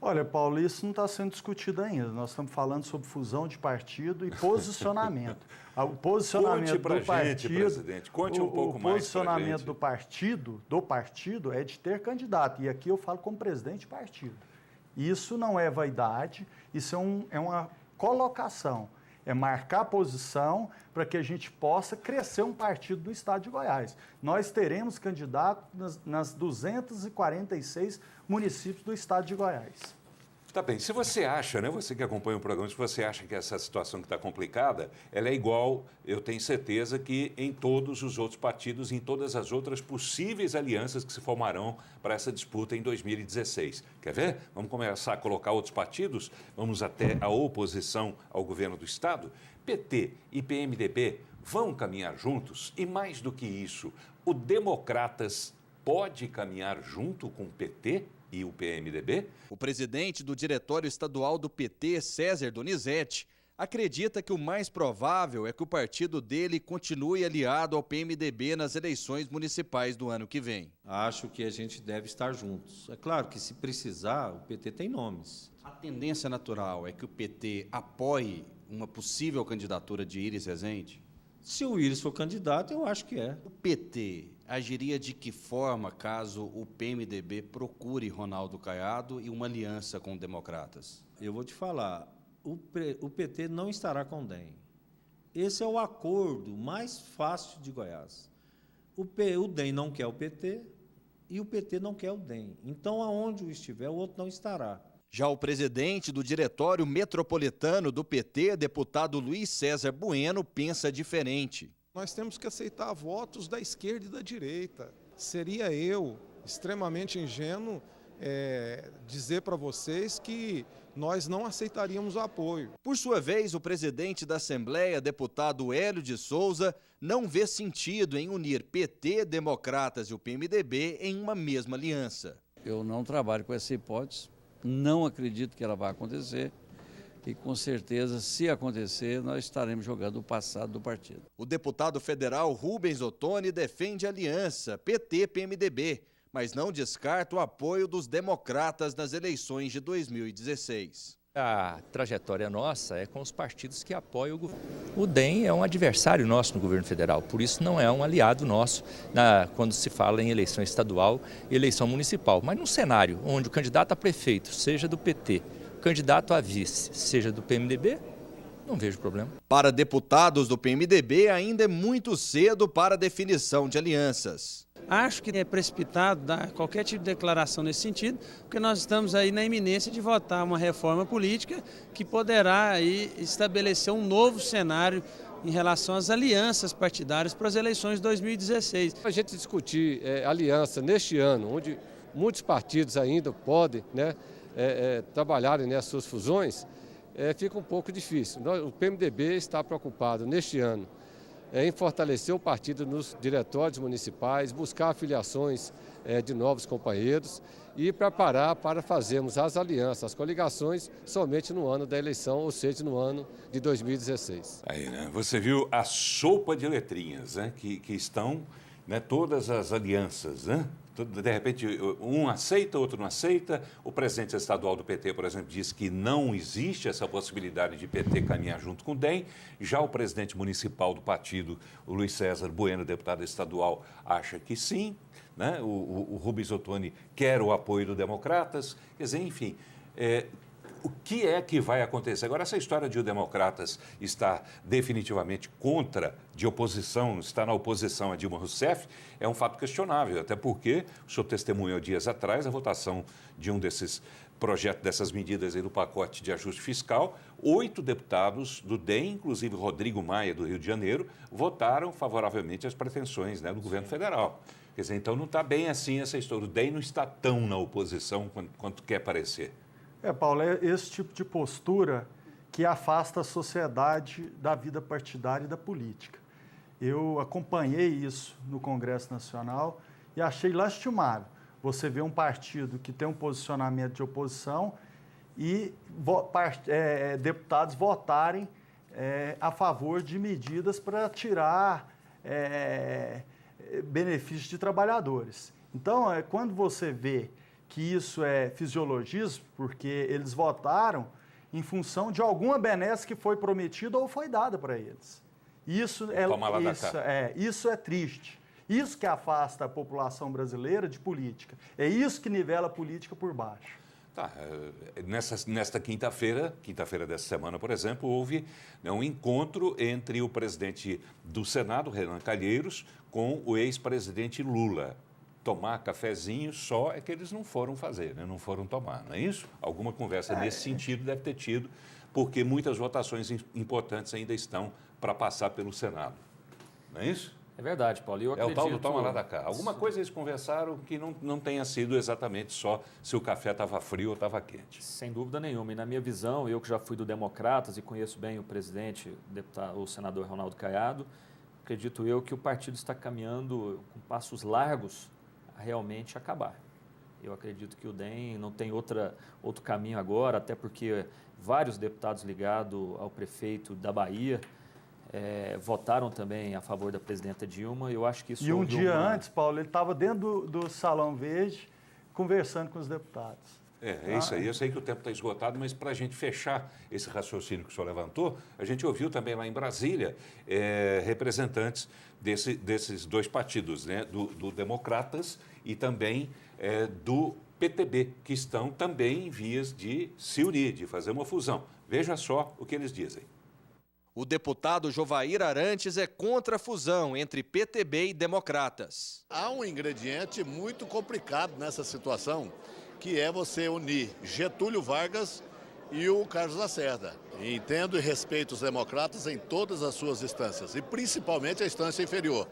Olha, Paulo, isso não está sendo discutido ainda. Nós estamos falando sobre fusão de partido e posicionamento. O posicionamento
Conte pra
do partido,
gente, presidente. Conte um pouco mais pra
O posicionamento do partido é de ter candidato. E aqui eu falo como presidente de partido. Isso não é vaidade, isso é uma colocação. É marcar posição para que a gente possa crescer um partido do estado de Goiás. Nós teremos candidatos nas 246 municípios do estado de Goiás.
Tá bem, se você acha, né, você que acompanha o programa, se você acha que essa situação que está complicada, ela é igual, eu tenho certeza, que em todos os outros partidos, em todas as outras possíveis alianças que se formarão para essa disputa em 2016. Quer ver? Vamos começar a colocar outros partidos, vamos até a oposição ao governo do Estado. PT e PMDB vão caminhar juntos e, mais do que isso, o Democratas pode caminhar junto com o PT e o PMDB?
O presidente do Diretório Estadual do PT, César Donizete, acredita que o mais provável é que o partido dele continue aliado ao PMDB nas eleições municipais do ano que vem.
Acho que a gente deve estar juntos. É claro que, se precisar, o PT tem nomes.
A tendência natural é que o PT apoie uma possível candidatura de Iris Rezende?
Se o Iris for candidato, eu acho que é.
O PT agiria de que forma caso o PMDB procure Ronaldo Caiado e uma aliança com democratas?
Eu vou te falar, o PT não estará com o DEM. Esse é o acordo mais fácil de Goiás. O DEM não quer o PT e o PT não quer o DEM. Então, aonde um estiver, o outro não estará.
Já o presidente do Diretório Metropolitano do PT, deputado Luiz César Bueno, pensa diferente.
Nós temos que aceitar votos da esquerda e da direita. Seria eu extremamente ingênuo dizer para vocês que nós não aceitaríamos o apoio.
Por sua vez, o presidente da Assembleia, deputado Hélio de Souza, não vê sentido em unir PT, Democratas e o PMDB em uma mesma aliança.
Eu não trabalho com essa hipótese, não acredito que ela vai acontecer. E, com certeza, se acontecer, nós estaremos jogando o passado do partido.
O deputado federal Rubens Ottoni defende a aliança PT-PMDB, mas não descarta o apoio dos democratas nas eleições de 2016.
A trajetória nossa é com os partidos que apoiam o governo. O DEM é um adversário nosso no governo federal, por isso não é um aliado nosso quando se fala em eleição estadual e eleição municipal. Mas num cenário onde o candidato a prefeito seja do PT, o candidato a vice seja do PMDB, não vejo problema.
Para deputados do PMDB, ainda é muito cedo para a definição de alianças.
Acho que é precipitado dar qualquer tipo de declaração nesse sentido, porque nós estamos aí na iminência de votar uma reforma política que poderá aí estabelecer um novo cenário em relação às alianças partidárias para as eleições de 2016.
A gente discutir aliança neste ano, onde muitos partidos ainda podem, trabalharem nas suas fusões, fica um pouco difícil. O PMDB está preocupado neste ano em fortalecer o partido nos diretórios municipais, buscar afiliações de novos companheiros e preparar para fazermos as alianças, as coligações, somente no ano da eleição, ou seja, no ano de 2016.
Aí, né? Você viu a sopa de letrinhas, né? que estão, né, todas as alianças, né? De repente, um aceita, outro não aceita. O presidente estadual do PT, por exemplo, diz que não existe essa possibilidade de PT caminhar junto com o DEM. Já o presidente municipal do partido, o Luiz César Bueno, deputado estadual, acha que sim. Né? O Rubens Ottoni quer o apoio do Democratas. Quer dizer, enfim, o que é que vai acontecer? Agora, essa história de o Democratas estar definitivamente de oposição, está na oposição a Dilma Rousseff, é um fato questionável, até porque o senhor testemunhou dias atrás a votação de um desses projetos, dessas medidas aí do pacote de ajuste fiscal. 8 deputados do DEM, inclusive Rodrigo Maia, do Rio de Janeiro, votaram favoravelmente às pretensões, né, do governo federal. Quer dizer, então não está bem assim essa história. O DEM não está tão na oposição quanto quer parecer.
Paulo, é esse tipo de postura que afasta a sociedade da vida partidária e da política. Eu acompanhei isso no Congresso Nacional e achei lastimável. Você vê um partido que tem um posicionamento de oposição e deputados votarem a favor de medidas para tirar benefícios de trabalhadores. Então, quando você vê que isso é fisiologismo, porque eles votaram em função de alguma benesse que foi prometida ou foi dada para eles. Isso é triste. Isso que afasta a população brasileira de política. É isso que nivela a política por baixo.
Tá, nesta quinta-feira dessa semana, por exemplo, houve um encontro entre o presidente do Senado, Renan Calheiros, com o ex-presidente Lula. tomar cafezinho, só é que eles não foram fazer, né? Não foram tomar, não é isso? Alguma conversa nesse sentido deve ter tido, porque muitas votações importantes ainda estão para passar pelo Senado, não é isso?
É verdade, Paulo. Eu acredito...
É o tal do toma lá da cá. Alguma coisa eles conversaram que não tenha sido exatamente só se o café estava frio ou estava quente.
Sem dúvida nenhuma. E na minha visão, eu que já fui do Democratas e conheço bem o presidente, o senador Ronaldo Caiado, acredito eu que o partido está caminhando com passos largos a realmente acabar. Eu acredito que o DEM não tem outro caminho agora, até porque vários deputados ligados ao prefeito da Bahia votaram também a favor da presidenta Dilma. Eu acho que isso...
E um dia antes, Paulo, ele estava dentro do Salão Verde conversando com os deputados.
É isso aí. Eu sei que o tempo está esgotado, mas para a gente fechar esse raciocínio que o senhor levantou, a gente ouviu também lá em Brasília representantes desses dois partidos, né? Do Democratas e também do PTB, que estão também em vias de se unir, de fazer uma fusão. Veja só o que eles dizem.
O deputado Jovair Arantes é contra a fusão entre PTB e Democratas.
Há um ingrediente muito complicado nessa situação, que é você unir Getúlio Vargas e o Carlos Lacerda. E entendo e respeito os democratas em todas as suas instâncias, e principalmente a instância inferior,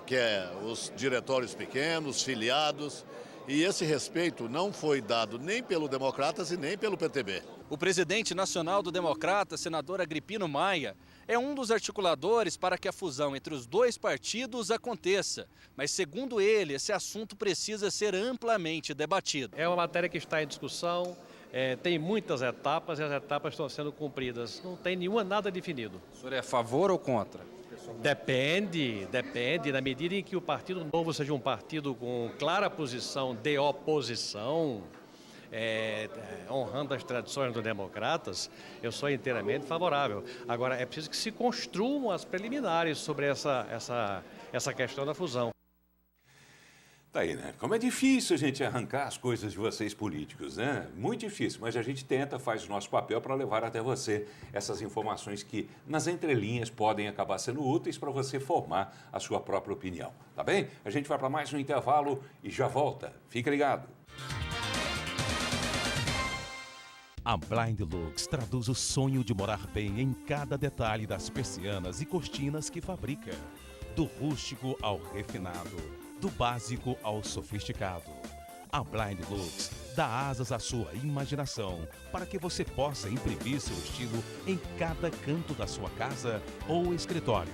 que é os diretórios pequenos, filiados, e esse respeito não foi dado nem pelo Democratas e nem pelo PTB.
O presidente nacional do Democrata, senador Agripino Maia, é um dos articuladores para que a fusão entre os dois partidos aconteça. Mas, segundo ele, esse assunto precisa ser amplamente debatido.
É uma matéria que está em discussão, tem muitas etapas e as etapas estão sendo cumpridas. Não tem nada definido.
O senhor é a favor ou contra?
Depende. Na medida em que o Partido Novo seja um partido com clara posição de oposição, honrando as tradições dos democratas, eu sou inteiramente favorável. Agora, é preciso que se construam as preliminares sobre essa questão da fusão.
Tá aí, né? Como é difícil a gente arrancar as coisas de vocês políticos, né? Muito difícil, mas a gente tenta, faz o nosso papel para levar até você essas informações que, nas entrelinhas, podem acabar sendo úteis para você formar a sua própria opinião, tá bem? A gente vai para mais um intervalo e já volta. Fique ligado.
A Blind Lux traduz o sonho de morar bem em cada detalhe das persianas e cortinas que fabrica. Do rústico ao refinado, do básico ao sofisticado. A Blind Lux dá asas à sua imaginação para que você possa imprimir seu estilo em cada canto da sua casa ou escritório.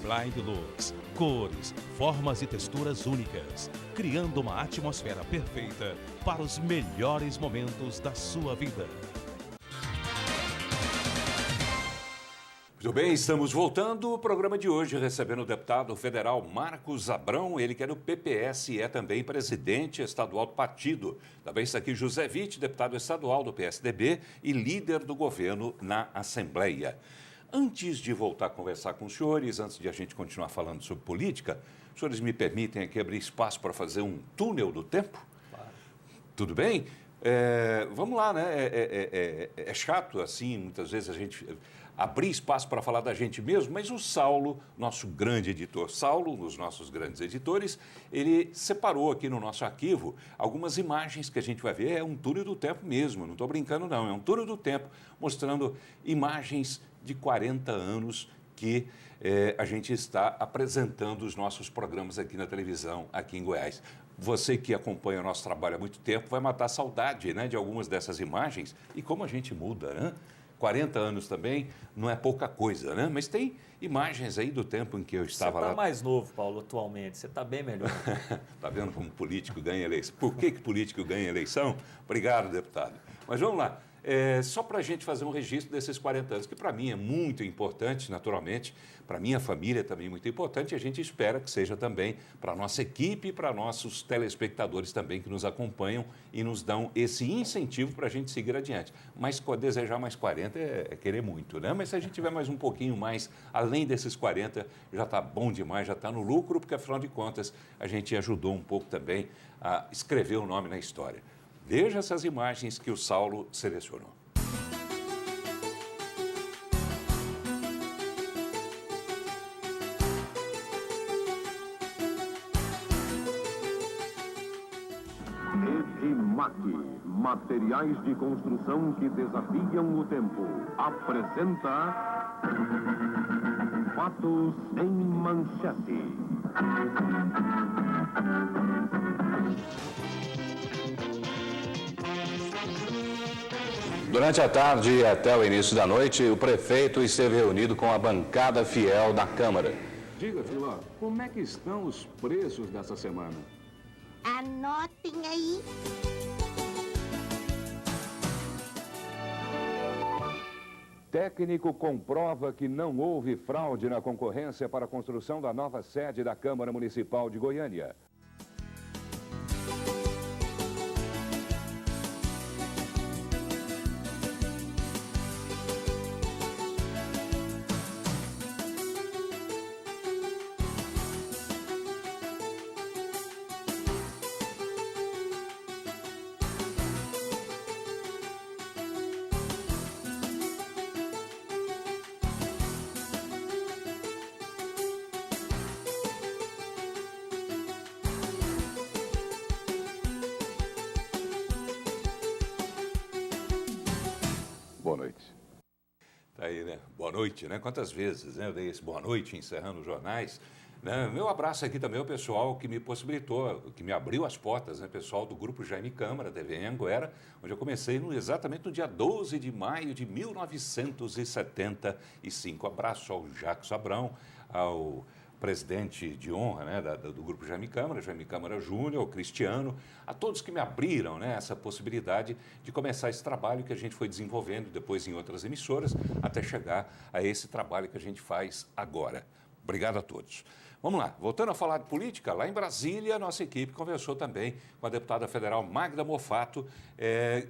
Blind Lux, cores, formas e texturas únicas, criando uma atmosfera perfeita para os melhores momentos da sua vida.
Muito bem, estamos voltando. O programa de hoje recebendo o deputado federal Marcos Abrão, ele que é do PPS e é também presidente estadual do partido. Também está aqui José Witt, deputado estadual do PSDB e líder do governo na Assembleia. Antes de voltar a conversar com os senhores, antes de a gente continuar falando sobre política, os senhores me permitem aqui abrir espaço para fazer um túnel do tempo? Claro. Tudo bem? Vamos lá, né? É chato, assim, muitas vezes a gente abrir espaço para falar da gente mesmo, mas o Saulo, nosso grande editor, Saulo, um dos nossos grandes editores, ele separou aqui no nosso arquivo algumas imagens que a gente vai ver. É um túnel do tempo mesmo, não estou brincando não, é um túnel do tempo mostrando imagens de 40 anos que a gente está apresentando os nossos programas aqui na televisão, aqui em Goiás. Você que acompanha o nosso trabalho há muito tempo vai matar saudade, né, de algumas dessas imagens e como a gente muda, né? 40 anos também não é pouca coisa, né? Mas tem imagens aí do tempo em que eu estava lá.
Você está mais novo, Paulo, atualmente. Você está bem melhor.
Está vendo como político ganha eleição? Por que político ganha eleição? Obrigado, deputado. Mas vamos lá. Só para a gente fazer um registro desses 40 anos, que para mim é muito importante, naturalmente, para a minha família também é muito importante, e a gente espera que seja também para a nossa equipe e para nossos telespectadores também que nos acompanham e nos dão esse incentivo para a gente seguir adiante. Mas desejar mais 40 é querer muito, né? Mas se a gente tiver mais um pouquinho mais, além desses 40, já está bom demais, já está no lucro, porque afinal de contas a gente ajudou um pouco também a escrever o nome na história. Veja essas imagens que o Saulo selecionou.
MAC, materiais de construção que desafiam o tempo, apresenta Fatos em Manchete.
Durante a tarde e até o início da noite, o prefeito esteve reunido com a bancada fiel da Câmara.
Diga, Filó, como é que estão os preços dessa semana?
Anotem aí.
Técnico comprova que não houve fraude na concorrência para a construção da nova sede da Câmara Municipal de Goiânia. Boa noite. Tá aí, né? Boa noite, né? Quantas vezes, né? Eu dei esse boa noite encerrando os jornais. Né? Meu abraço aqui também ao pessoal que me possibilitou, que me abriu as portas, né? Pessoal do Grupo Jaime Câmara, TV Anhanguera, onde eu comecei exatamente no dia 12 de maio de 1975. Abraço ao Jacques Abrão, ao presidente de honra, né, do Grupo Jaime Câmara Júnior, o Cristiano, a todos que me abriram, né, essa possibilidade de começar esse trabalho que a gente foi desenvolvendo depois em outras emissoras, até chegar a esse trabalho que a gente faz agora. Obrigado a todos. Vamos lá, voltando a falar de política, lá em Brasília, a nossa equipe conversou também com a deputada federal Magda Mofato,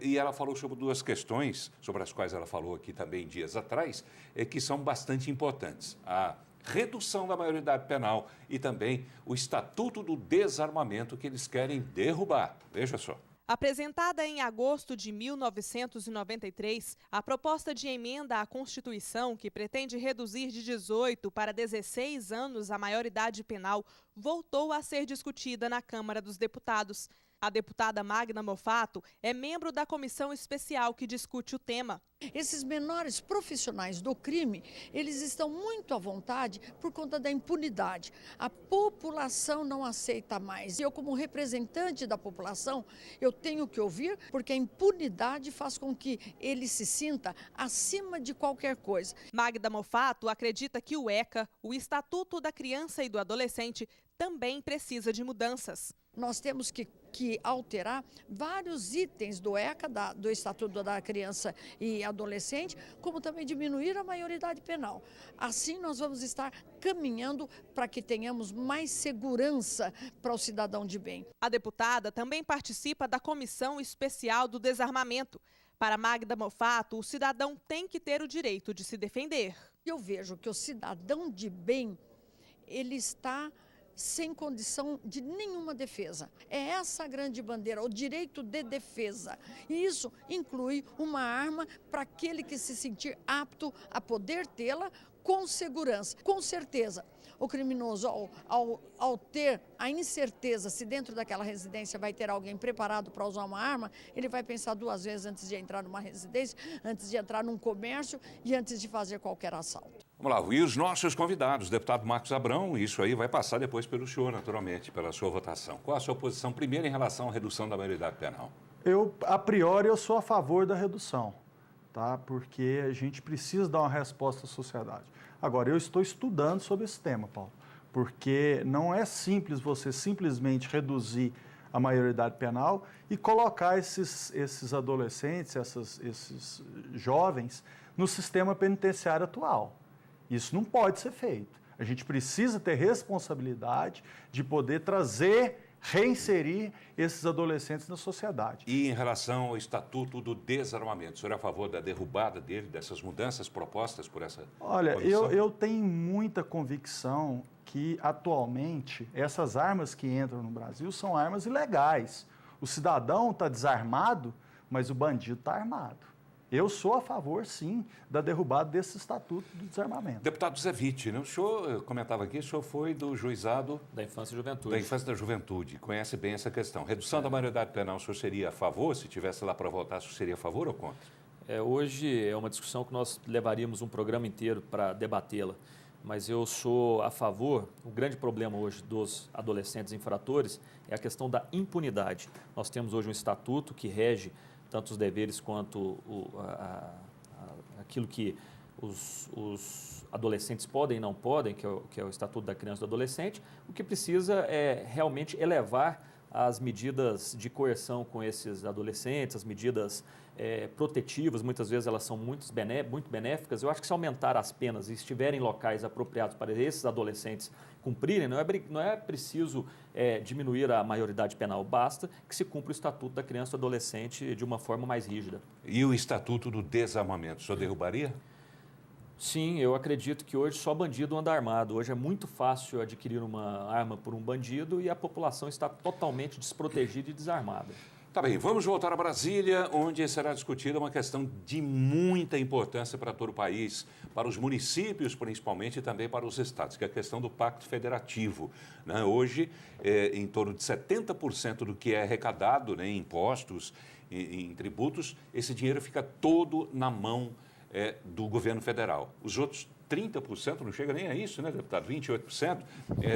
e ela falou sobre duas questões, sobre as quais ela falou aqui também dias atrás, que são bastante importantes. A redução da maioridade penal e também o Estatuto do Desarmamento que eles querem derrubar. Veja só.
Apresentada em agosto de 1993, a proposta de emenda à Constituição, que pretende reduzir de 18 para 16 anos a maioridade penal, voltou a ser discutida na Câmara dos Deputados. A deputada Magda Mofato é membro da comissão especial que discute o tema.
Esses menores profissionais do crime, eles estão muito à vontade por conta da impunidade. A população não aceita mais. Eu, como representante da população, eu tenho que ouvir, porque a impunidade faz com que ele se sinta acima de qualquer coisa.
Magda Mofato acredita que o ECA, o Estatuto da Criança e do Adolescente, também precisa de mudanças.
Nós temos que alterar vários itens do ECA, do Estatuto da Criança e Adolescente, como também diminuir a maioridade penal. Assim, nós vamos estar caminhando para que tenhamos mais segurança para o cidadão de bem.
A deputada também participa da Comissão Especial do Desarmamento. Para Magda Mofato, o cidadão tem que ter o direito de se defender.
Eu vejo que o cidadão de bem, ele está sem condição de nenhuma defesa. É essa a grande bandeira, o direito de defesa. E isso inclui uma arma para aquele que se sentir apto a poder tê-la com segurança. Com certeza, o criminoso, ao ter a incerteza se dentro daquela residência vai ter alguém preparado para usar uma arma, ele vai pensar duas vezes antes de entrar numa residência, antes de entrar num comércio e antes de fazer qualquer assalto.
Vamos lá, e os nossos convidados, deputado Marcos Abrão, isso aí vai passar depois pelo senhor, naturalmente, pela sua votação. Qual a sua posição, primeiro, em relação à redução da maioridade penal?
A priori, eu sou a favor da redução, tá? Porque a gente precisa dar uma resposta à sociedade. Agora, eu estou estudando sobre esse tema, Paulo, porque não é simples você simplesmente reduzir a maioridade penal e colocar esses adolescentes, esses jovens, no sistema penitenciário atual. Isso não pode ser feito. A gente precisa ter responsabilidade de poder reinserir esses adolescentes na sociedade.
E em relação ao Estatuto do Desarmamento, o senhor é a favor da derrubada dele, dessas mudanças propostas por essa comissão?
Eu tenho muita convicção que, atualmente, essas armas que entram no Brasil são armas ilegais. O cidadão está desarmado, mas o bandido está armado. Eu sou a favor, sim, da derrubada desse Estatuto do Desarmamento.
Deputado Zé Witt, né? O senhor comentava aqui, o senhor foi do juizado...
Da Infância e Juventude.
Da Infância e da Juventude, conhece bem essa questão. Redução da maioridade penal, o senhor seria a favor? Se tivesse lá para votar, o senhor seria a favor ou contra?
Hoje é uma discussão que nós levaríamos um programa inteiro para debatê-la, mas eu sou a favor. O grande problema hoje dos adolescentes infratores é a questão da impunidade. Nós temos hoje um estatuto que rege tanto os deveres quanto aquilo que os adolescentes podem e não podem, que é o Estatuto da Criança e do Adolescente. O que precisa é realmente elevar as medidas de coerção com esses adolescentes, as medidas protetivas, muitas vezes elas são muito benéficas. Eu acho que se aumentar as penas e estiverem em locais apropriados para esses adolescentes cumprirem, não é preciso diminuir a maioridade penal, basta que se cumpra o Estatuto da Criança e do Adolescente de uma forma mais rígida.
E o Estatuto do Desarmamento, o senhor derrubaria?
Sim, eu acredito que hoje só bandido anda armado. Hoje é muito fácil adquirir uma arma por um bandido e a população está totalmente desprotegida e desarmada.
Tá bem, vamos voltar a Brasília, onde será discutida uma questão de muita importância para todo o país, para os municípios principalmente e também para os estados, que é a questão do Pacto Federativo. Né? Hoje, em torno de 70% do que é arrecadado, né, em impostos, em tributos, esse dinheiro fica todo na mão do governo federal. Os outros 30%, não chega nem a isso, né, deputado? 28%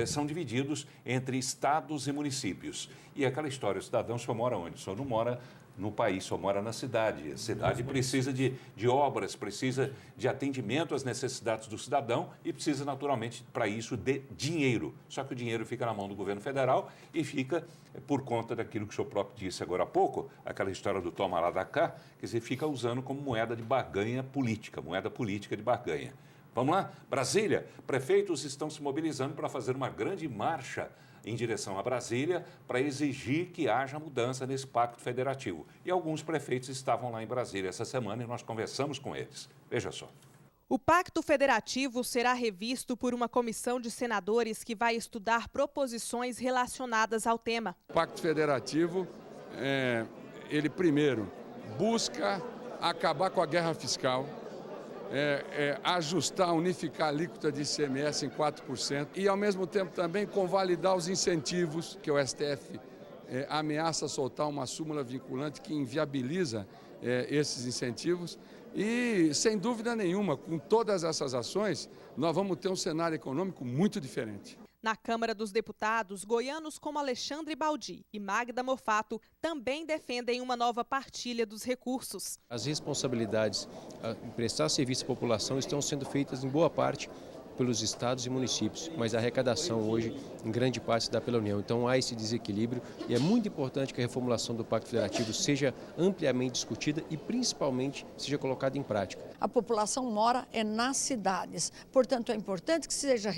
são divididos entre estados e municípios. E é aquela história, o cidadão só mora onde? Só não mora no país, só mora na cidade. A cidade precisa de obras, precisa de atendimento às necessidades do cidadão e precisa, naturalmente, para isso, de dinheiro. Só que o dinheiro fica na mão do governo federal e fica por conta daquilo que o senhor próprio disse agora há pouco, aquela história do toma lá da cá, quer dizer, fica usando como moeda de barganha política, moeda política de barganha. Vamos lá? Brasília, prefeitos estão se mobilizando para fazer uma grande marcha em direção a Brasília para exigir que haja mudança nesse pacto federativo. E alguns prefeitos estavam lá em Brasília essa semana e nós conversamos com eles. Veja só.
O Pacto Federativo será revisto por uma comissão de senadores que vai estudar proposições relacionadas ao tema.
O Pacto Federativo, ele primeiro busca acabar com a guerra fiscal, ajustar, unificar a alíquota de ICMS em 4% e, ao mesmo tempo, também convalidar os incentivos que o STF ameaça soltar uma súmula vinculante que inviabiliza esses incentivos. E, sem dúvida nenhuma, com todas essas ações, nós vamos ter um cenário econômico muito diferente.
Na Câmara dos Deputados, goianos como Alexandre Baldi e Magda Mofato também defendem uma nova partilha dos recursos.
As responsabilidades em prestar serviço à população estão sendo feitas em boa parte pelos estados e municípios, mas a arrecadação hoje, em grande parte, se dá pela União. Então há esse desequilíbrio e é muito importante que a reformulação do Pacto Federativo seja ampliamente discutida e, principalmente, seja colocada em prática.
A população mora nas cidades, portanto é importante que seja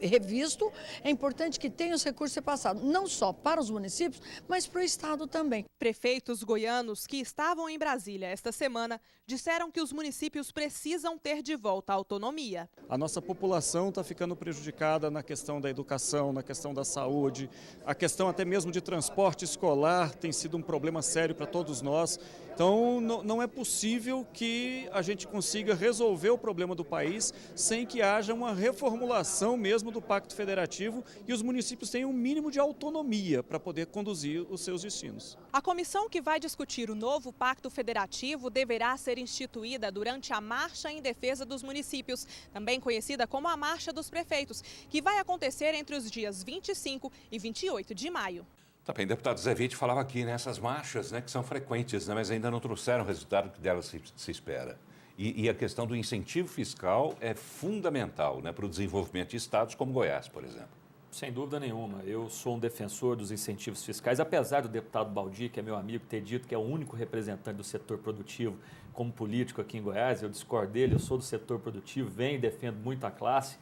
revisto, é importante que tenha os recursos repassados, não só para os municípios, mas para o estado também.
Prefeitos goianos que estavam em Brasília esta semana disseram que os municípios precisam ter de volta a autonomia.
A nossa população está ficando prejudicada na questão da educação, na questão da saúde, a questão até mesmo de transporte escolar tem sido um problema sério para todos nós. Então, não é possível que a gente consiga resolver o problema do país sem que haja uma reformulação mesmo do Pacto Federativo e os municípios tenham um mínimo de autonomia para poder conduzir os seus destinos.
A comissão que vai discutir o novo Pacto Federativo deverá ser instituída durante a Marcha em Defesa dos Municípios, também conhecida como a Marcha dos Prefeitos, que vai acontecer entre os dias 25 e 28 de maio.
Tá bem, deputado Zé Witt falava aqui nessas marchas, né, que são frequentes, né, mas ainda não trouxeram o resultado que delas se espera. E a questão do incentivo fiscal é fundamental, né, para o desenvolvimento de estados como Goiás, por exemplo.
Sem dúvida nenhuma. Eu sou um defensor dos incentivos fiscais, apesar do deputado Baldi, que é meu amigo, ter dito que é o único representante do setor produtivo como político aqui em Goiás. Eu discordo dele, eu sou do setor produtivo, venho e defendo muito a classe.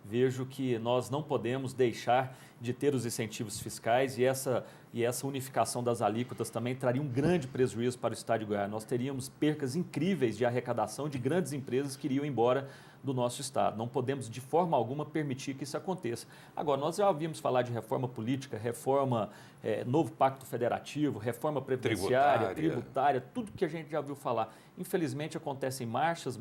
vejo que nós não podemos deixar de ter os incentivos fiscais e essa unificação das alíquotas também traria um grande prejuízo para o estado de Goiás. Nós teríamos percas incríveis de arrecadação de grandes empresas que iriam embora do nosso estado. Não podemos de forma alguma permitir que isso aconteça. Agora, nós já ouvimos falar de reforma política, reforma, novo pacto federativo, reforma previdenciária, tributária, tudo que a gente já ouviu falar. Infelizmente acontecem marchas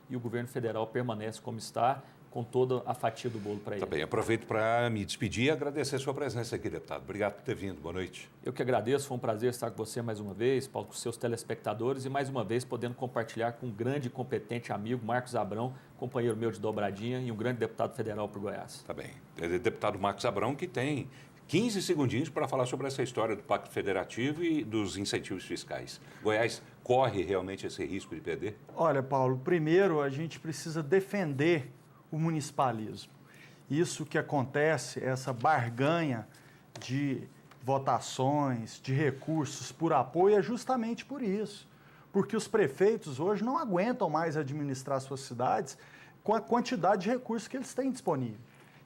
e o governo federal permanece como está, com toda a fatia do bolo para ele.
Tá bem, aproveito para me despedir e agradecer a sua presença aqui, deputado. Obrigado por ter vindo, boa noite.
Eu que agradeço, foi um prazer estar com você mais uma vez, Paulo, com seus telespectadores e mais uma vez podendo compartilhar com um grande e competente amigo, Marcos Abrão, companheiro meu de dobradinha e um grande deputado federal para o Goiás.
Tá bem, deputado Marcos Abrão que tem 15 segundinhos para falar sobre essa história do Pacto Federativo e dos incentivos fiscais. Goiás corre realmente esse risco de perder?
Olha, Paulo, primeiro a gente precisa defender o municipalismo. Isso que acontece, essa barganha de votações, de recursos por apoio, é justamente por isso. Porque os prefeitos hoje não aguentam mais administrar suas cidades com a quantidade de recursos que eles têm disponível.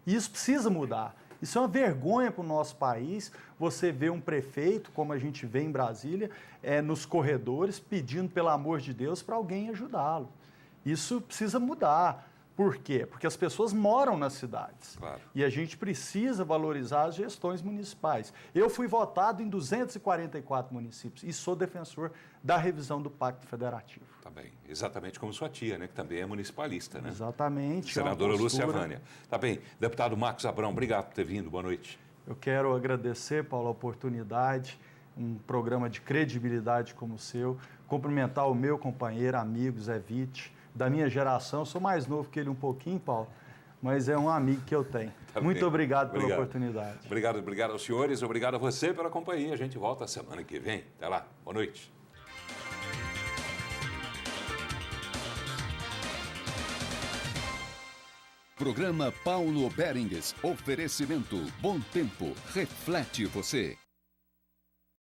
E isso precisa mudar. Isso é uma vergonha para o nosso país, você vê um prefeito, como a gente vê em Brasília, nos corredores, pedindo, pelo amor de Deus, para alguém ajudá-lo. Isso precisa mudar. Por quê? Porque as pessoas moram nas cidades.
Claro.
E a gente precisa valorizar as gestões municipais. Eu fui votado em 244 municípios e sou defensor da revisão do Pacto Federativo.
Tá bem, exatamente como sua tia, né, que também é municipalista, né?
Exatamente.
Senadora Lúcia Vânia. Tá bem, deputado Marcos Abrão, obrigado por ter vindo, boa noite.
Eu quero agradecer, Paulo, a oportunidade, um programa de credibilidade como o seu, cumprimentar o meu companheiro, amigo, Zé Witt, da minha geração, sou mais novo que ele um pouquinho, Paulo, mas é um amigo que eu tenho.
Tá
Muito
bem.
obrigado pela oportunidade.
Obrigado aos senhores, obrigado a você pela companhia. A gente volta semana que vem. Até lá, boa noite.
Programa Paulo Berengues. Oferecimento Bom Tempo. Reflete você.